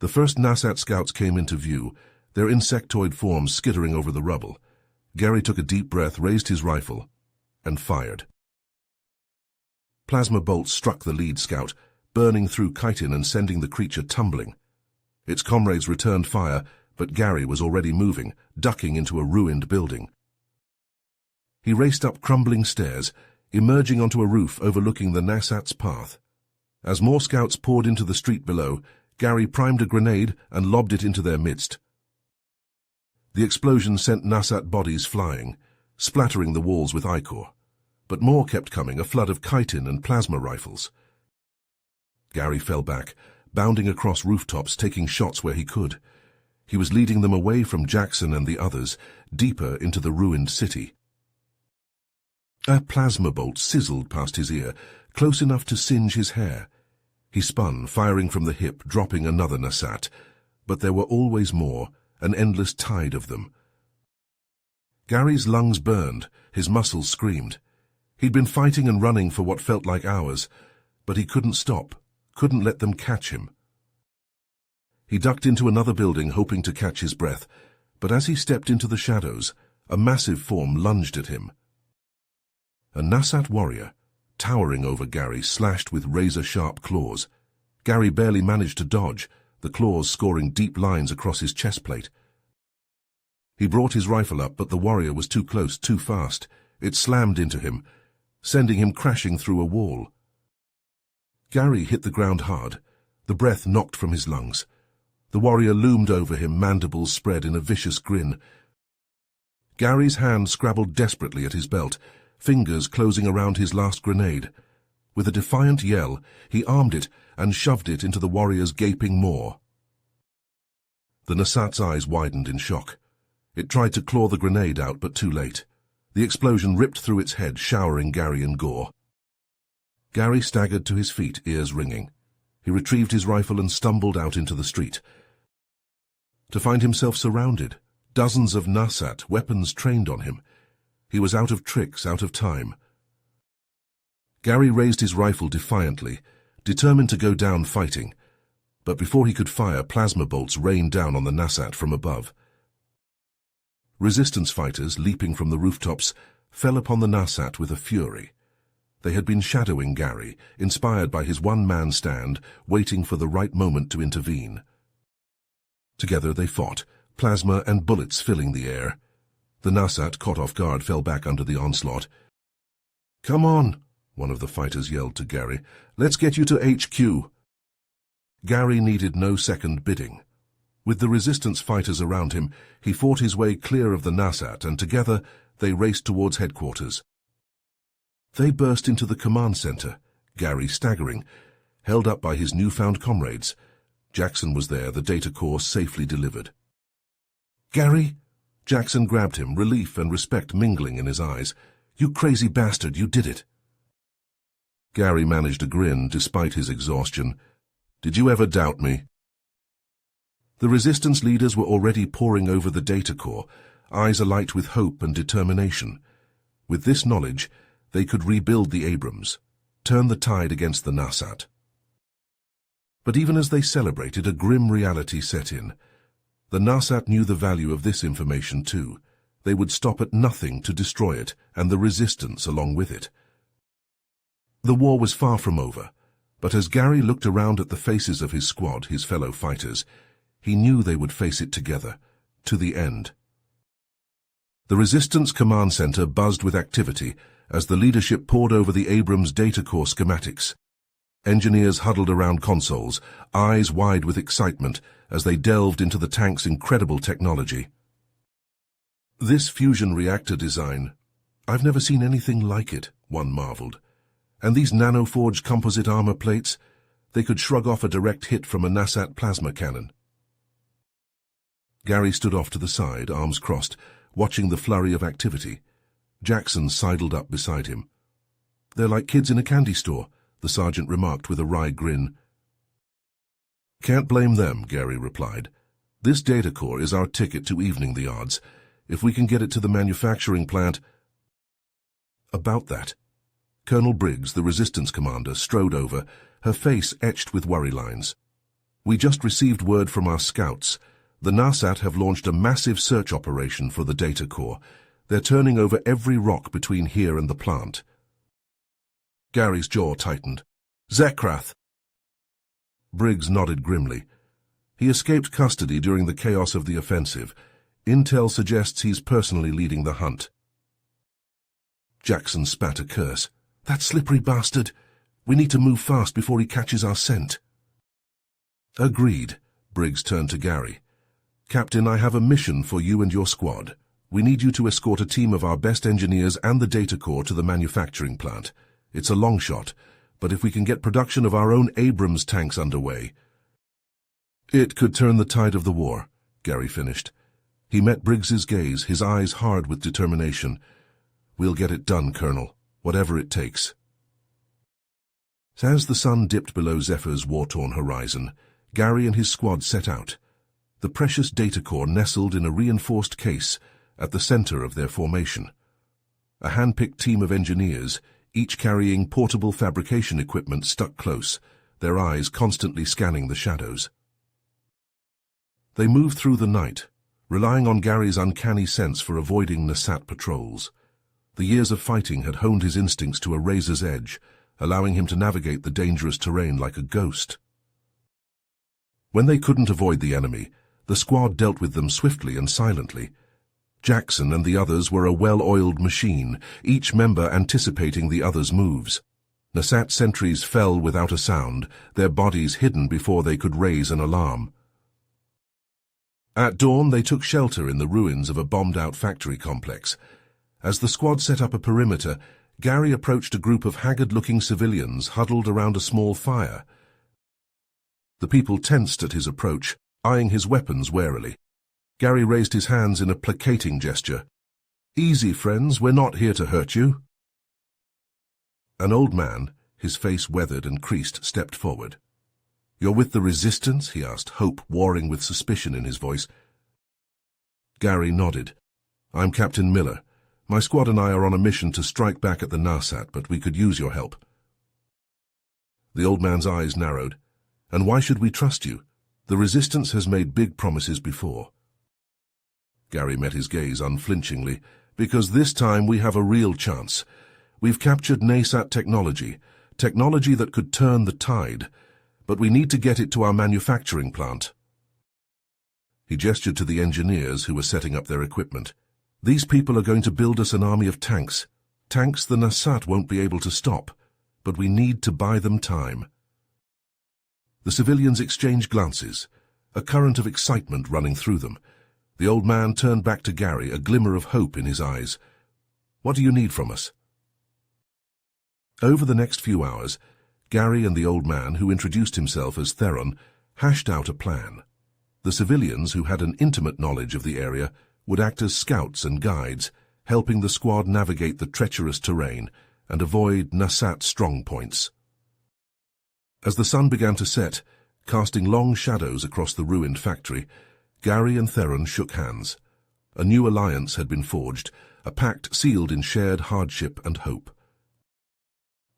The first Nasat scouts came into view, their insectoid forms skittering over the rubble. Gary took a deep breath, raised his rifle, and fired. Plasma bolts struck the lead scout, burning through chitin and sending the creature tumbling. Its comrades returned fire, but Gary was already moving, ducking into a ruined building. He raced up crumbling stairs, emerging onto a roof overlooking the Nasat's path. As more scouts poured into the street below, Gary primed a grenade and lobbed it into their midst. The explosion sent Nasat bodies flying, splattering the walls with ichor. But more kept coming, a flood of chitin and plasma rifles. Gary fell back, bounding across rooftops, taking shots where he could. He was leading them away from Jackson and the others, deeper into the ruined city. A plasma bolt sizzled past his ear, close enough to singe his hair. He spun, firing from the hip, dropping another Nasat. But there were always more, an endless tide of them. Gary's lungs burned, his muscles screamed. He'd been fighting and running for what felt like hours, but he couldn't stop, couldn't let them catch him. He ducked into another building, hoping to catch his breath, but as he stepped into the shadows, a massive form lunged at him. A Nasat warrior, towering over Gary, slashed with razor-sharp claws. Gary barely managed to dodge, the claws scoring deep lines across his chest plate. He brought his rifle up, but the warrior was too close, too fast. It slammed into him, sending him crashing through a wall. Gary hit the ground hard, the breath knocked from his lungs. The warrior loomed over him, mandibles spread in a vicious grin. Gary's hand scrabbled desperately at his belt, fingers closing around his last grenade. With a defiant yell, he armed it and shoved it into the warrior's gaping maw. The Nasat's eyes widened in shock. It tried to claw the grenade out, but too late. The explosion ripped through its head, showering Gary in gore. Gary staggered to his feet, ears ringing. He retrieved his rifle and stumbled out into the street. To find himself surrounded, dozens of Nasat, weapons trained on him. He was out of tricks, out of time. Gary raised his rifle defiantly, determined to go down fighting. But before he could fire, plasma bolts rained down on the Nasat from above. Resistance fighters, leaping from the rooftops, fell upon the Nasat with a fury. They had been shadowing Gary, inspired by his one-man stand, waiting for the right moment to intervene. Together they fought, plasma and bullets filling the air. The Nasat, caught off guard, fell back under the onslaught. "Come on," one of the fighters yelled to Gary. "Let's get you to HQ." Gary needed no second bidding. With the resistance fighters around him, he fought his way clear of the Nasat, and together they raced towards headquarters. They burst into the command center, Gary staggering. held up by his newfound comrades. Jackson was there, the data core safely delivered. "Gary?" Jackson grabbed him, relief and respect mingling in his eyes. "You crazy bastard, you did it." Gary managed a grin despite his exhaustion. "Did you ever doubt me?" The resistance leaders were already poring over the data core, eyes alight with hope and determination. With this knowledge, they could rebuild the Abrams, turn the tide against the Nasat. But even as they celebrated, a grim reality set in. The Nasat knew the value of this information too. They would stop at nothing to destroy it, and the resistance along with it. The war was far from over, but as Gary looked around at the faces of his squad, his fellow fighters, he knew they would face it together, to the end. The Resistance Command Center buzzed with activity as the leadership pored over the Abrams data core schematics. Engineers huddled around consoles, eyes wide with excitement as they delved into the tank's incredible technology. "This fusion reactor design, I've never seen anything like it," one marveled. "And these nano-forged composite armor plates, they could shrug off a direct hit from a Nasat plasma cannon." Gary stood off to the side, arms crossed, watching the flurry of activity. Jackson sidled up beside him. "They're like kids in a candy store," the sergeant remarked with a wry grin. "Can't blame them," Gary replied. "This data core is our ticket to evening the odds. If we can get it to the manufacturing plant—" About that, Colonel Briggs, the resistance commander, strode over, her face etched with worry lines. "We just received word from our scouts. The Nasat have launched a massive search operation for the data core. They're turning over every rock between here and the plant." Gary's jaw tightened. "Zekrath!" Briggs nodded grimly. "He escaped custody during the chaos of the offensive. Intel suggests he's personally leading the hunt." Jackson spat a curse. "That slippery bastard! We need to move fast before he catches our scent." "Agreed." Briggs turned to Gary. "Captain, I have a mission for you and your squad. We need you to escort a team of our best engineers and the data core to the manufacturing plant. It's a long shot, but if we can get production of our own Abrams tanks underway—" "It could turn the tide of the war," Gary finished. He met Briggs's gaze, his eyes hard with determination. "We'll get it done, Colonel, whatever it takes." As the sun dipped below Zephyr's war-torn horizon, Gary and his squad set out. The precious data core nestled in a reinforced case at the center of their formation. A hand-picked team of engineers, each carrying portable fabrication equipment, stuck close, their eyes constantly scanning the shadows. They moved through the night, relying on Gary's uncanny sense for avoiding Nasat patrols. The years of fighting had honed his instincts to a razor's edge, allowing him to navigate the dangerous terrain like a ghost. When they couldn't avoid the enemy, the squad dealt with them swiftly and silently. Jackson and the others were a well-oiled machine, each member anticipating the other's moves. Nasat sentries fell without a sound, their bodies hidden before they could raise an alarm. At dawn, they took shelter in the ruins of a bombed-out factory complex. As the squad set up a perimeter, Gary approached a group of haggard-looking civilians huddled around a small fire. The people tensed at his approach, eyeing his weapons warily. Gary raised his hands in a placating gesture. "Easy, friends, we're not here to hurt you." An old man, his face weathered and creased, stepped forward. "You're with the Resistance?" he asked, hope warring with suspicion in his voice. Gary nodded. "I'm Captain Miller. My squad and I are on a mission to strike back at the Nasat, but we could use your help." The old man's eyes narrowed. "And why should we trust you? The Resistance has made big promises before." Gary met his gaze unflinchingly. "Because this time we have a real chance. We've captured Nasat technology that could turn the tide, but we need to get it to our manufacturing plant." He gestured to the engineers who were setting up their equipment. "These people are going to build us an army of tanks. Tanks the Nasat won't be able to stop, but we need to buy them time." The civilians exchanged glances, a current of excitement running through them. The old man turned back to Gary, a glimmer of hope in his eyes. "What do you need from us?" Over the next few hours, Gary and the old man, who introduced himself as Theron, hashed out a plan. The civilians, who had an intimate knowledge of the area, would act as scouts and guides, helping the squad navigate the treacherous terrain and avoid Nasat strongpoints. As the sun began to set, casting long shadows across the ruined factory, Gary and Theron shook hands. A new alliance had been forged, a pact sealed in shared hardship and hope.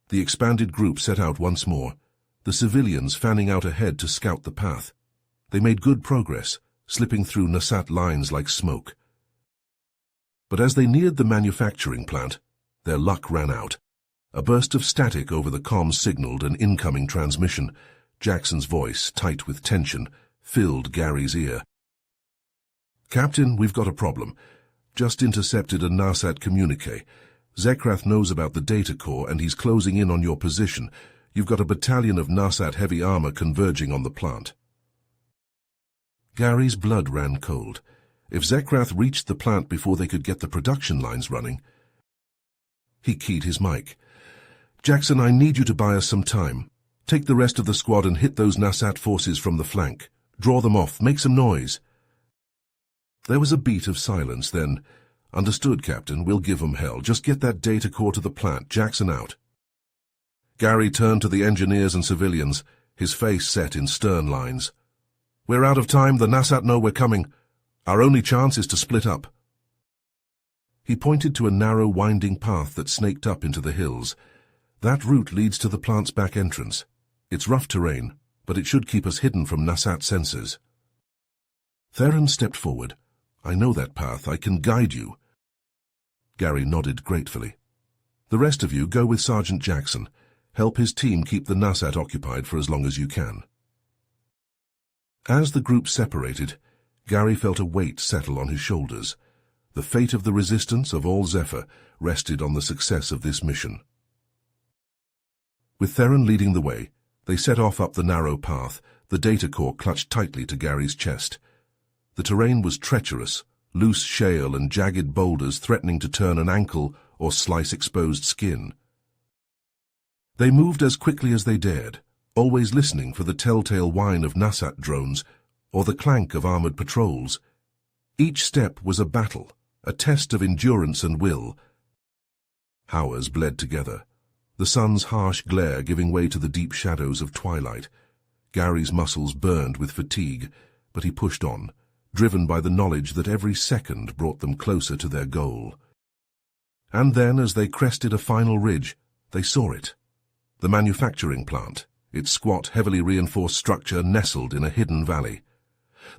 The expanded group set out once more, the civilians fanning out ahead to scout the path. They made good progress, slipping through Nasat lines like smoke. But as they neared the manufacturing plant, their luck ran out. A burst of static over the comms signaled an incoming transmission. Jackson's voice, tight with tension, filled Gary's ear. "Captain, we've got a problem. Just intercepted a Nasat communique. Zekrath knows about the data core and he's closing in on your position. You've got a battalion of Nasat heavy armor converging on the plant." Gary's blood ran cold. If Zekrath reached the plant before they could get the production lines running... He keyed his mic. "Jackson, I need you to buy us some time. Take the rest of the squad and hit those Nasat forces from the flank. Draw them off, make some noise." There was a beat of silence, then, "Understood, Captain, we'll give 'em hell. Just get that data core to the plant. Jackson out." Gary turned to the engineers and civilians, his face set in stern lines. "We're out of time. The Nasat know we're coming. Our only chance is to split up." He pointed to a narrow, winding path that snaked up into the hills. "That route leads to the plant's back entrance. It's rough terrain, but it should keep us hidden from Nasat sensors." Theron stepped forward. "I know that path. I can guide you." Gary nodded gratefully. "The rest of you go with Sergeant Jackson. Help his team keep the Nasat occupied for as long as you can." As the group separated, Gary felt a weight settle on his shoulders. The fate of the resistance of all Zephyr rested on the success of this mission. With Theron leading the way, they set off up the narrow path, the data core clutched tightly to Gary's chest. The terrain was treacherous, loose shale and jagged boulders threatening to turn an ankle or slice exposed skin. They moved as quickly as they dared, always listening for the telltale whine of Nasat drones or the clank of armored patrols. Each step was a battle, a test of endurance and will. Hours bled together, the sun's harsh glare giving way to the deep shadows of twilight. Gary's muscles burned with fatigue, but he pushed on, driven by the knowledge that every second brought them closer to their goal. And then, as they crested a final ridge, they saw it. The manufacturing plant, its squat, heavily reinforced structure nestled in a hidden valley.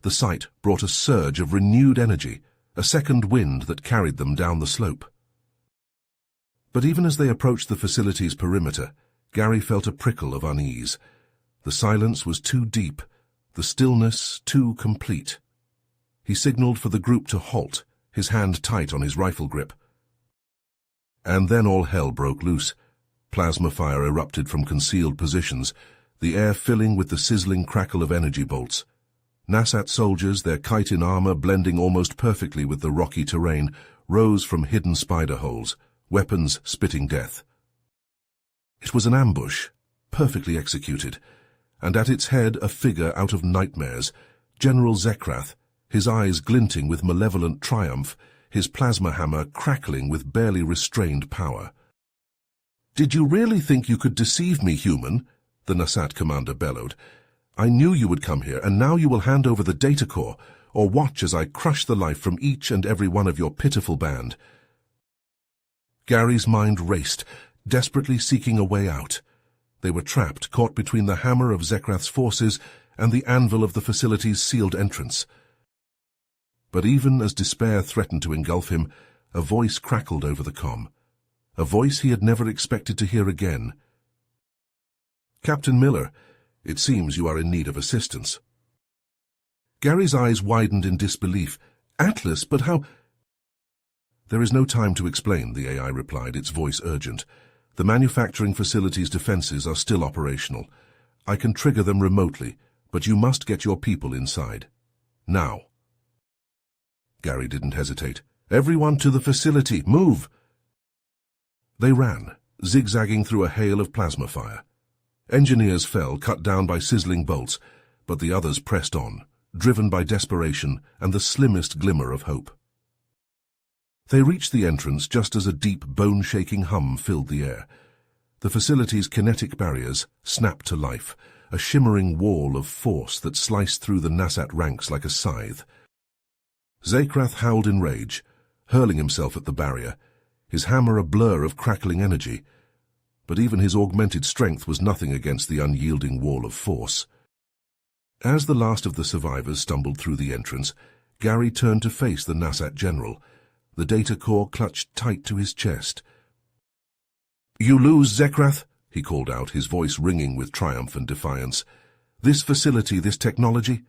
The sight brought a surge of renewed energy, a second wind that carried them down the slope. But even as they approached the facility's perimeter, Gary felt a prickle of unease. The silence was too deep, the stillness too complete. He signaled for the group to halt, his hand tight on his rifle grip. And then all hell broke loose. Plasma fire erupted from concealed positions, the air filling with the sizzling crackle of energy bolts. Nasat soldiers, their chitin armor blending almost perfectly with the rocky terrain, rose from hidden spider holes, weapons spitting death. It was an ambush, perfectly executed, and at its head a figure out of nightmares, General Zekrath, his eyes glinting with malevolent triumph, his plasma hammer crackling with barely restrained power. "Did you really think you could deceive me, human?" the Nasat commander bellowed. "I knew you would come here, and now you will hand over the data core, or watch as I crush the life from each and every one of your pitiful band." Gary's mind raced, desperately seeking a way out. They were trapped, caught between the hammer of Zekrath's forces and the anvil of the facility's sealed entrance. But even as despair threatened to engulf him, a voice crackled over the comm. A voice he had never expected to hear again. "Captain Miller, it seems you are in need of assistance." Gary's eyes widened in disbelief. "Atlas, but how—" "There is no time to explain," the AI replied, its voice urgent. "The manufacturing facility's defenses are still operational. I can trigger them remotely, but you must get your people inside. Now." Gary didn't hesitate. "Everyone to the facility! Move!" They ran, zigzagging through a hail of plasma fire. Engineers fell, cut down by sizzling bolts, but the others pressed on, driven by desperation and the slimmest glimmer of hope. They reached the entrance just as a deep, bone-shaking hum filled the air. The facility's kinetic barriers snapped to life, a shimmering wall of force that sliced through the Nasat ranks like a scythe. Zakrath howled in rage, hurling himself at the barrier, his hammer a blur of crackling energy. But even his augmented strength was nothing against the unyielding wall of force. As the last of the survivors stumbled through the entrance, Gary turned to face the Nasat general, the data core clutched tight to his chest. "You lose, Zakrath," he called out, his voice ringing with triumph and defiance. "This facility, this technology,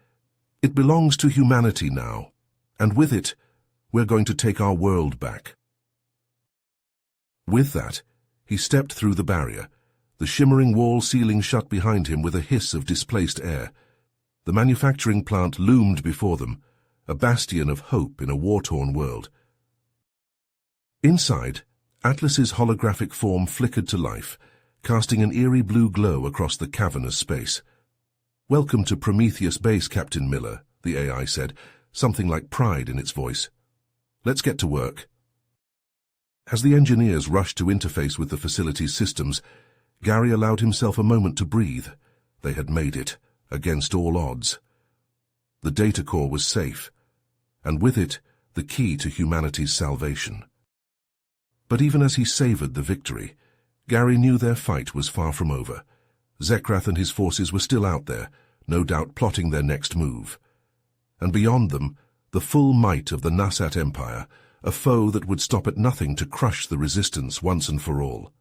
it belongs to humanity now, and with it, we're going to take our world back." With that, he stepped through the barrier, the shimmering wall ceiling shut behind him with a hiss of displaced air. The manufacturing plant loomed before them, a bastion of hope in a war-torn world. Inside, Atlas's holographic form flickered to life, casting an eerie blue glow across the cavernous space. "Welcome to Prometheus Base, Captain Miller," the AI said, something like pride in its voice. "Let's get to work." As the engineers rushed to interface with the facility's systems, Gary allowed himself a moment to breathe. They had made it, against all odds. The data core was safe, and with it, the key to humanity's salvation. But even as he savored the victory, Gary knew their fight was far from over. Zakrath and his forces were still out there, no doubt plotting their next move. And beyond them, the full might of the Nasat Empire, a foe that would stop at nothing to crush the resistance once and for all.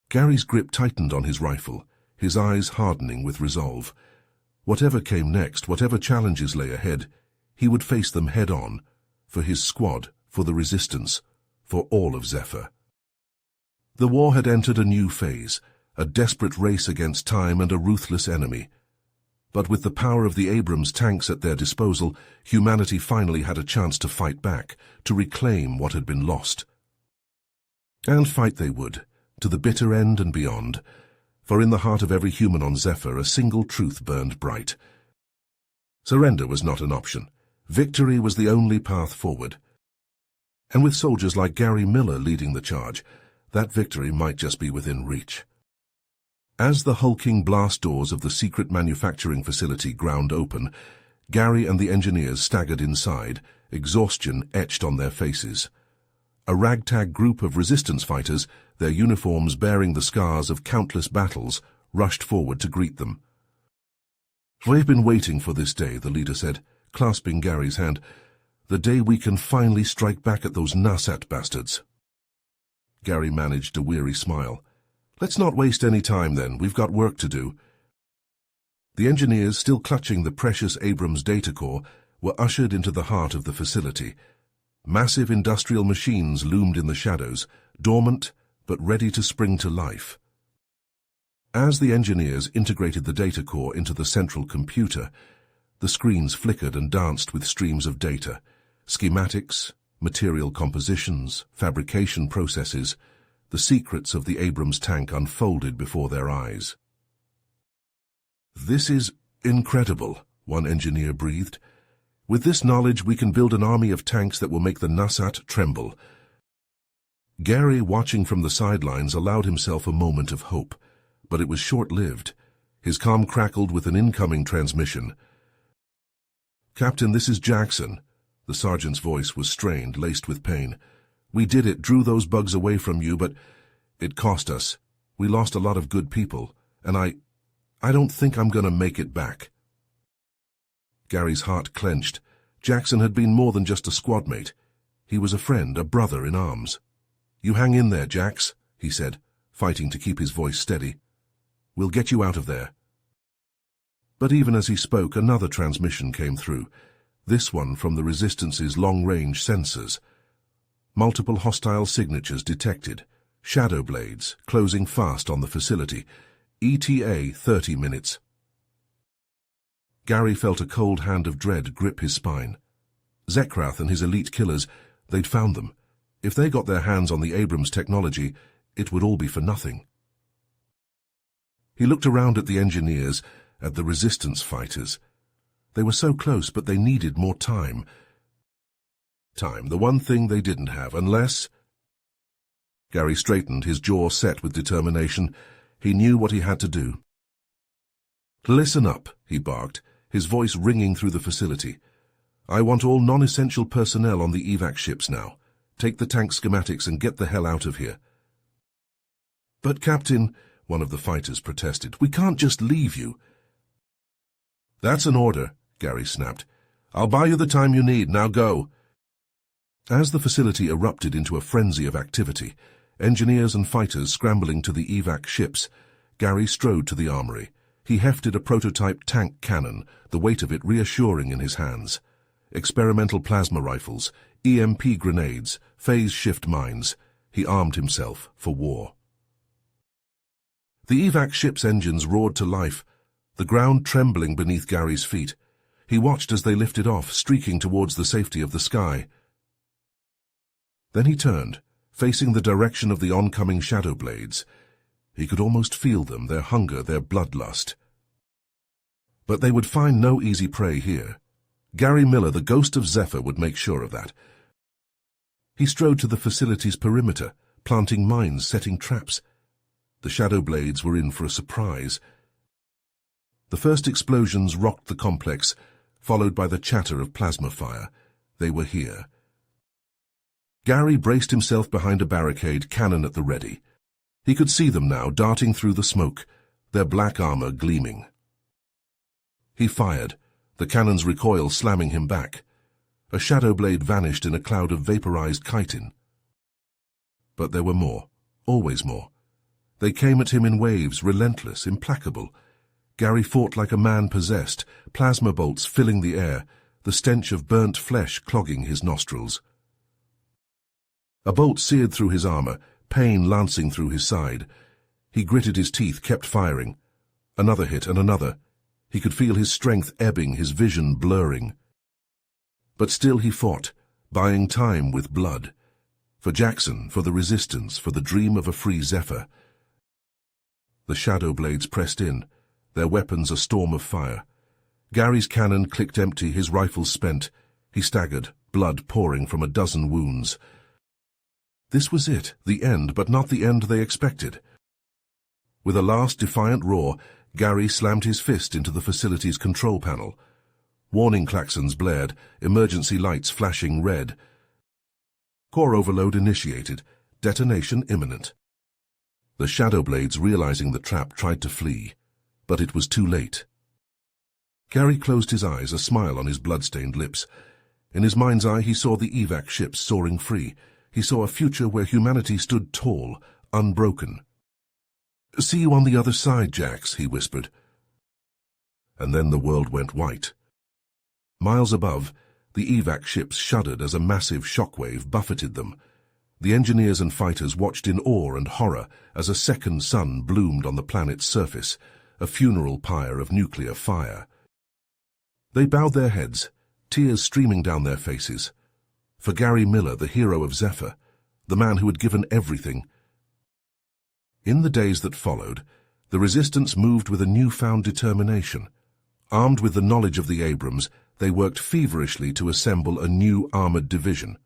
Gary's grip tightened on his rifle, his eyes hardening with resolve. Whatever came next, whatever challenges lay ahead, he would face them head-on, for his squad, for the resistance, for all of Zephyr. The war had entered a new phase, a desperate race against time and a ruthless enemy. But with the power of the Abrams tanks at their disposal, humanity finally had a chance to fight back, to reclaim what had been lost. And fight they would, to the bitter end and beyond, for in the heart of every human on Zephyr a single truth burned bright. Surrender was not an option. Victory was the only path forward. And with soldiers like Gary Miller leading the charge, that victory might just be within reach. As the hulking blast doors of the secret manufacturing facility ground open, Gary and the engineers staggered inside, exhaustion etched on their faces. A ragtag group of resistance fighters, their uniforms bearing the scars of countless battles, rushed forward to greet them. "We've been waiting for this day," the leader said, clasping Gary's hand. "The day we can finally strike back at those Nasat bastards." Gary managed a weary smile. "Let's not waste any time then, we've got work to do." The engineers, still clutching the precious Abrams data core, were ushered into the heart of the facility. Massive industrial machines loomed in the shadows, dormant but ready to spring to life. As the engineers integrated the data core into the central computer, the screens flickered and danced with streams of data, schematics, material compositions, fabrication processes. The secrets of the Abrams tank unfolded before their eyes. "This is incredible," one engineer breathed. "With this knowledge, we can build an army of tanks that will make the Nasat tremble." Gary, watching from the sidelines, allowed himself a moment of hope, but it was short-lived. His comm crackled with an incoming transmission. "Captain, this is Jackson." The sergeant's voice was strained, laced with pain. "We did it, drew those bugs away from you, but it cost us. We lost a lot of good people, and I don't think I'm going to make it back." Gary's heart clenched. Jackson had been more than just a squad mate. He was a friend, a brother in arms. "You hang in there, Jax," he said, fighting to keep his voice steady. "We'll get you out of there." But even as he spoke, another transmission came through, this one from the Resistance's long-range sensors. Multiple hostile signatures detected, shadow blades closing fast on the facility. ETA 30 minutes. Gary felt a cold hand of dread grip his spine. Zakrath and his elite killers, they'd found them. If they got their hands on the Abrams technology, it would all be for nothing. He looked around at the engineers, at the resistance fighters. They were so close, but they needed more time. Time, the one thing they didn't have, unless... Gary straightened, his jaw set with determination. He knew what he had to do. "Listen up," he barked, his voice ringing through the facility. "I want all non-essential personnel on the evac ships now. Take the tank schematics and get the hell out of here." "But, Captain," one of the fighters protested, "we can't just leave you." "That's an order," Gary snapped. "I'll buy you the time you need. Now go." As the facility erupted into a frenzy of activity, engineers and fighters scrambling to the evac ships, Gary strode to the armory. He hefted a prototype tank cannon, the weight of it reassuring in his hands. Experimental plasma rifles, EMP grenades, phase-shift mines. He armed himself for war. The evac ship's engines roared to life, the ground trembling beneath Gary's feet. He watched as they lifted off, streaking towards the safety of the sky. Then he turned, facing the direction of the oncoming shadow blades. He could almost feel them, their hunger, their bloodlust. But they would find no easy prey here. Gary Miller, the ghost of Zephyr, would make sure of that. He strode to the facility's perimeter, planting mines, setting traps. The shadow blades were in for a surprise. The first explosions rocked the complex, followed by the chatter of plasma fire. They were here. Gary braced himself behind a barricade, cannon at the ready. He could see them now, darting through the smoke, their black armor gleaming. He fired, the cannon's recoil slamming him back. A shadow blade vanished in a cloud of vaporized chitin. But there were more, always more. They came at him in waves, relentless, implacable. Gary fought like a man possessed, plasma bolts filling the air, the stench of burnt flesh clogging his nostrils. A bolt seared through his armor, pain lancing through his side. He gritted his teeth, kept firing. Another hit and another. He could feel his strength ebbing, his vision blurring. But still he fought, buying time with blood. For Jackson, for the resistance, for the dream of a free Zephyr. The shadow blades pressed in, their weapons a storm of fire. Gary's cannon clicked empty, his rifle spent. He staggered, blood pouring from a dozen wounds. This was it, the end, but not the end they expected. With a last defiant roar, Gary slammed his fist into the facility's control panel. Warning klaxons blared, emergency lights flashing red. Core overload initiated, detonation imminent. The shadow blades, realizing the trap, tried to flee, but it was too late. Gary closed his eyes, a smile on his blood-stained lips. In his mind's eye he saw the evac ships soaring free. He saw a future where humanity stood tall, unbroken. "See you on the other side, Jax," he whispered. And then the world went white. Miles above, the evac ships shuddered as a massive shockwave buffeted them. The engineers and fighters watched in awe and horror as a second sun bloomed on the planet's surface, a funeral pyre of nuclear fire. They bowed their heads, tears streaming down their faces. For Gary Miller, the hero of Zephyr, the man who had given everything. In the days that followed, the resistance moved with a newfound determination. Armed with the knowledge of the Abrams, they worked feverishly to assemble a new armored division.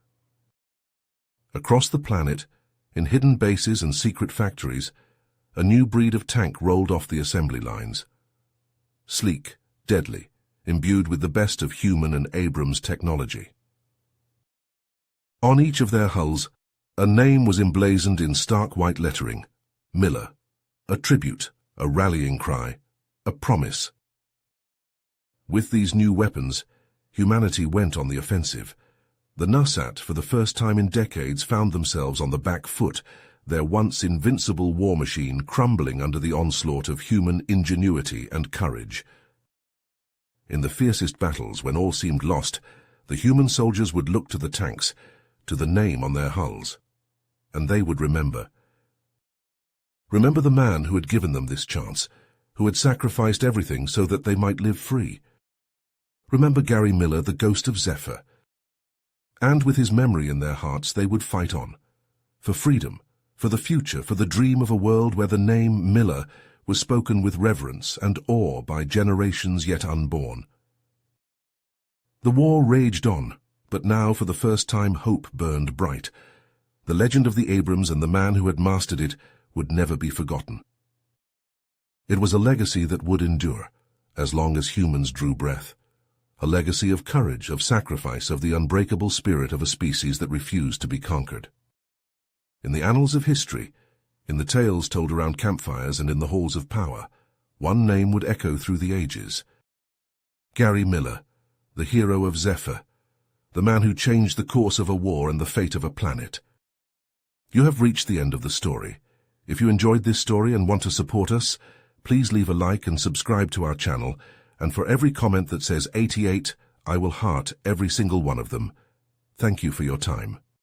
Across the planet, in hidden bases and secret factories, a new breed of tank rolled off the assembly lines. Sleek, deadly, imbued with the best of human and Abrams technology. On each of their hulls, a name was emblazoned in stark white lettering: Miller. A tribute, a rallying cry, a promise. With these new weapons, humanity went on the offensive. The Nasat, for the first time in decades, found themselves on the back foot, their once invincible war machine crumbling under the onslaught of human ingenuity and courage. In the fiercest battles, when all seemed lost, the human soldiers would look to the tanks, to the name on their hulls, and they would remember. Remember the man who had given them this chance, who had sacrificed everything so that they might live free. Remember Gary Miller, the ghost of Zephyr. And with his memory in their hearts, they would fight on. For freedom, for the future, for the dream of a world where the name Miller was spoken with reverence and awe by generations yet unborn. The war raged on, but now for the first time hope burned bright. The legend of the Abrams and the man who had mastered it would never be forgotten. It was a legacy that would endure, as long as humans drew breath. A legacy of courage, of sacrifice, of the unbreakable spirit of a species that refused to be conquered. In the annals of history, in the tales told around campfires and in the halls of power, one name would echo through the ages. Gary Miller, the hero of Zephyr, the man who changed the course of a war and the fate of a planet. You have reached the end of the story. If you enjoyed this story and want to support us, please leave a like and subscribe to our channel, and for every comment that says 88, I will heart every single one of them. Thank you for your time.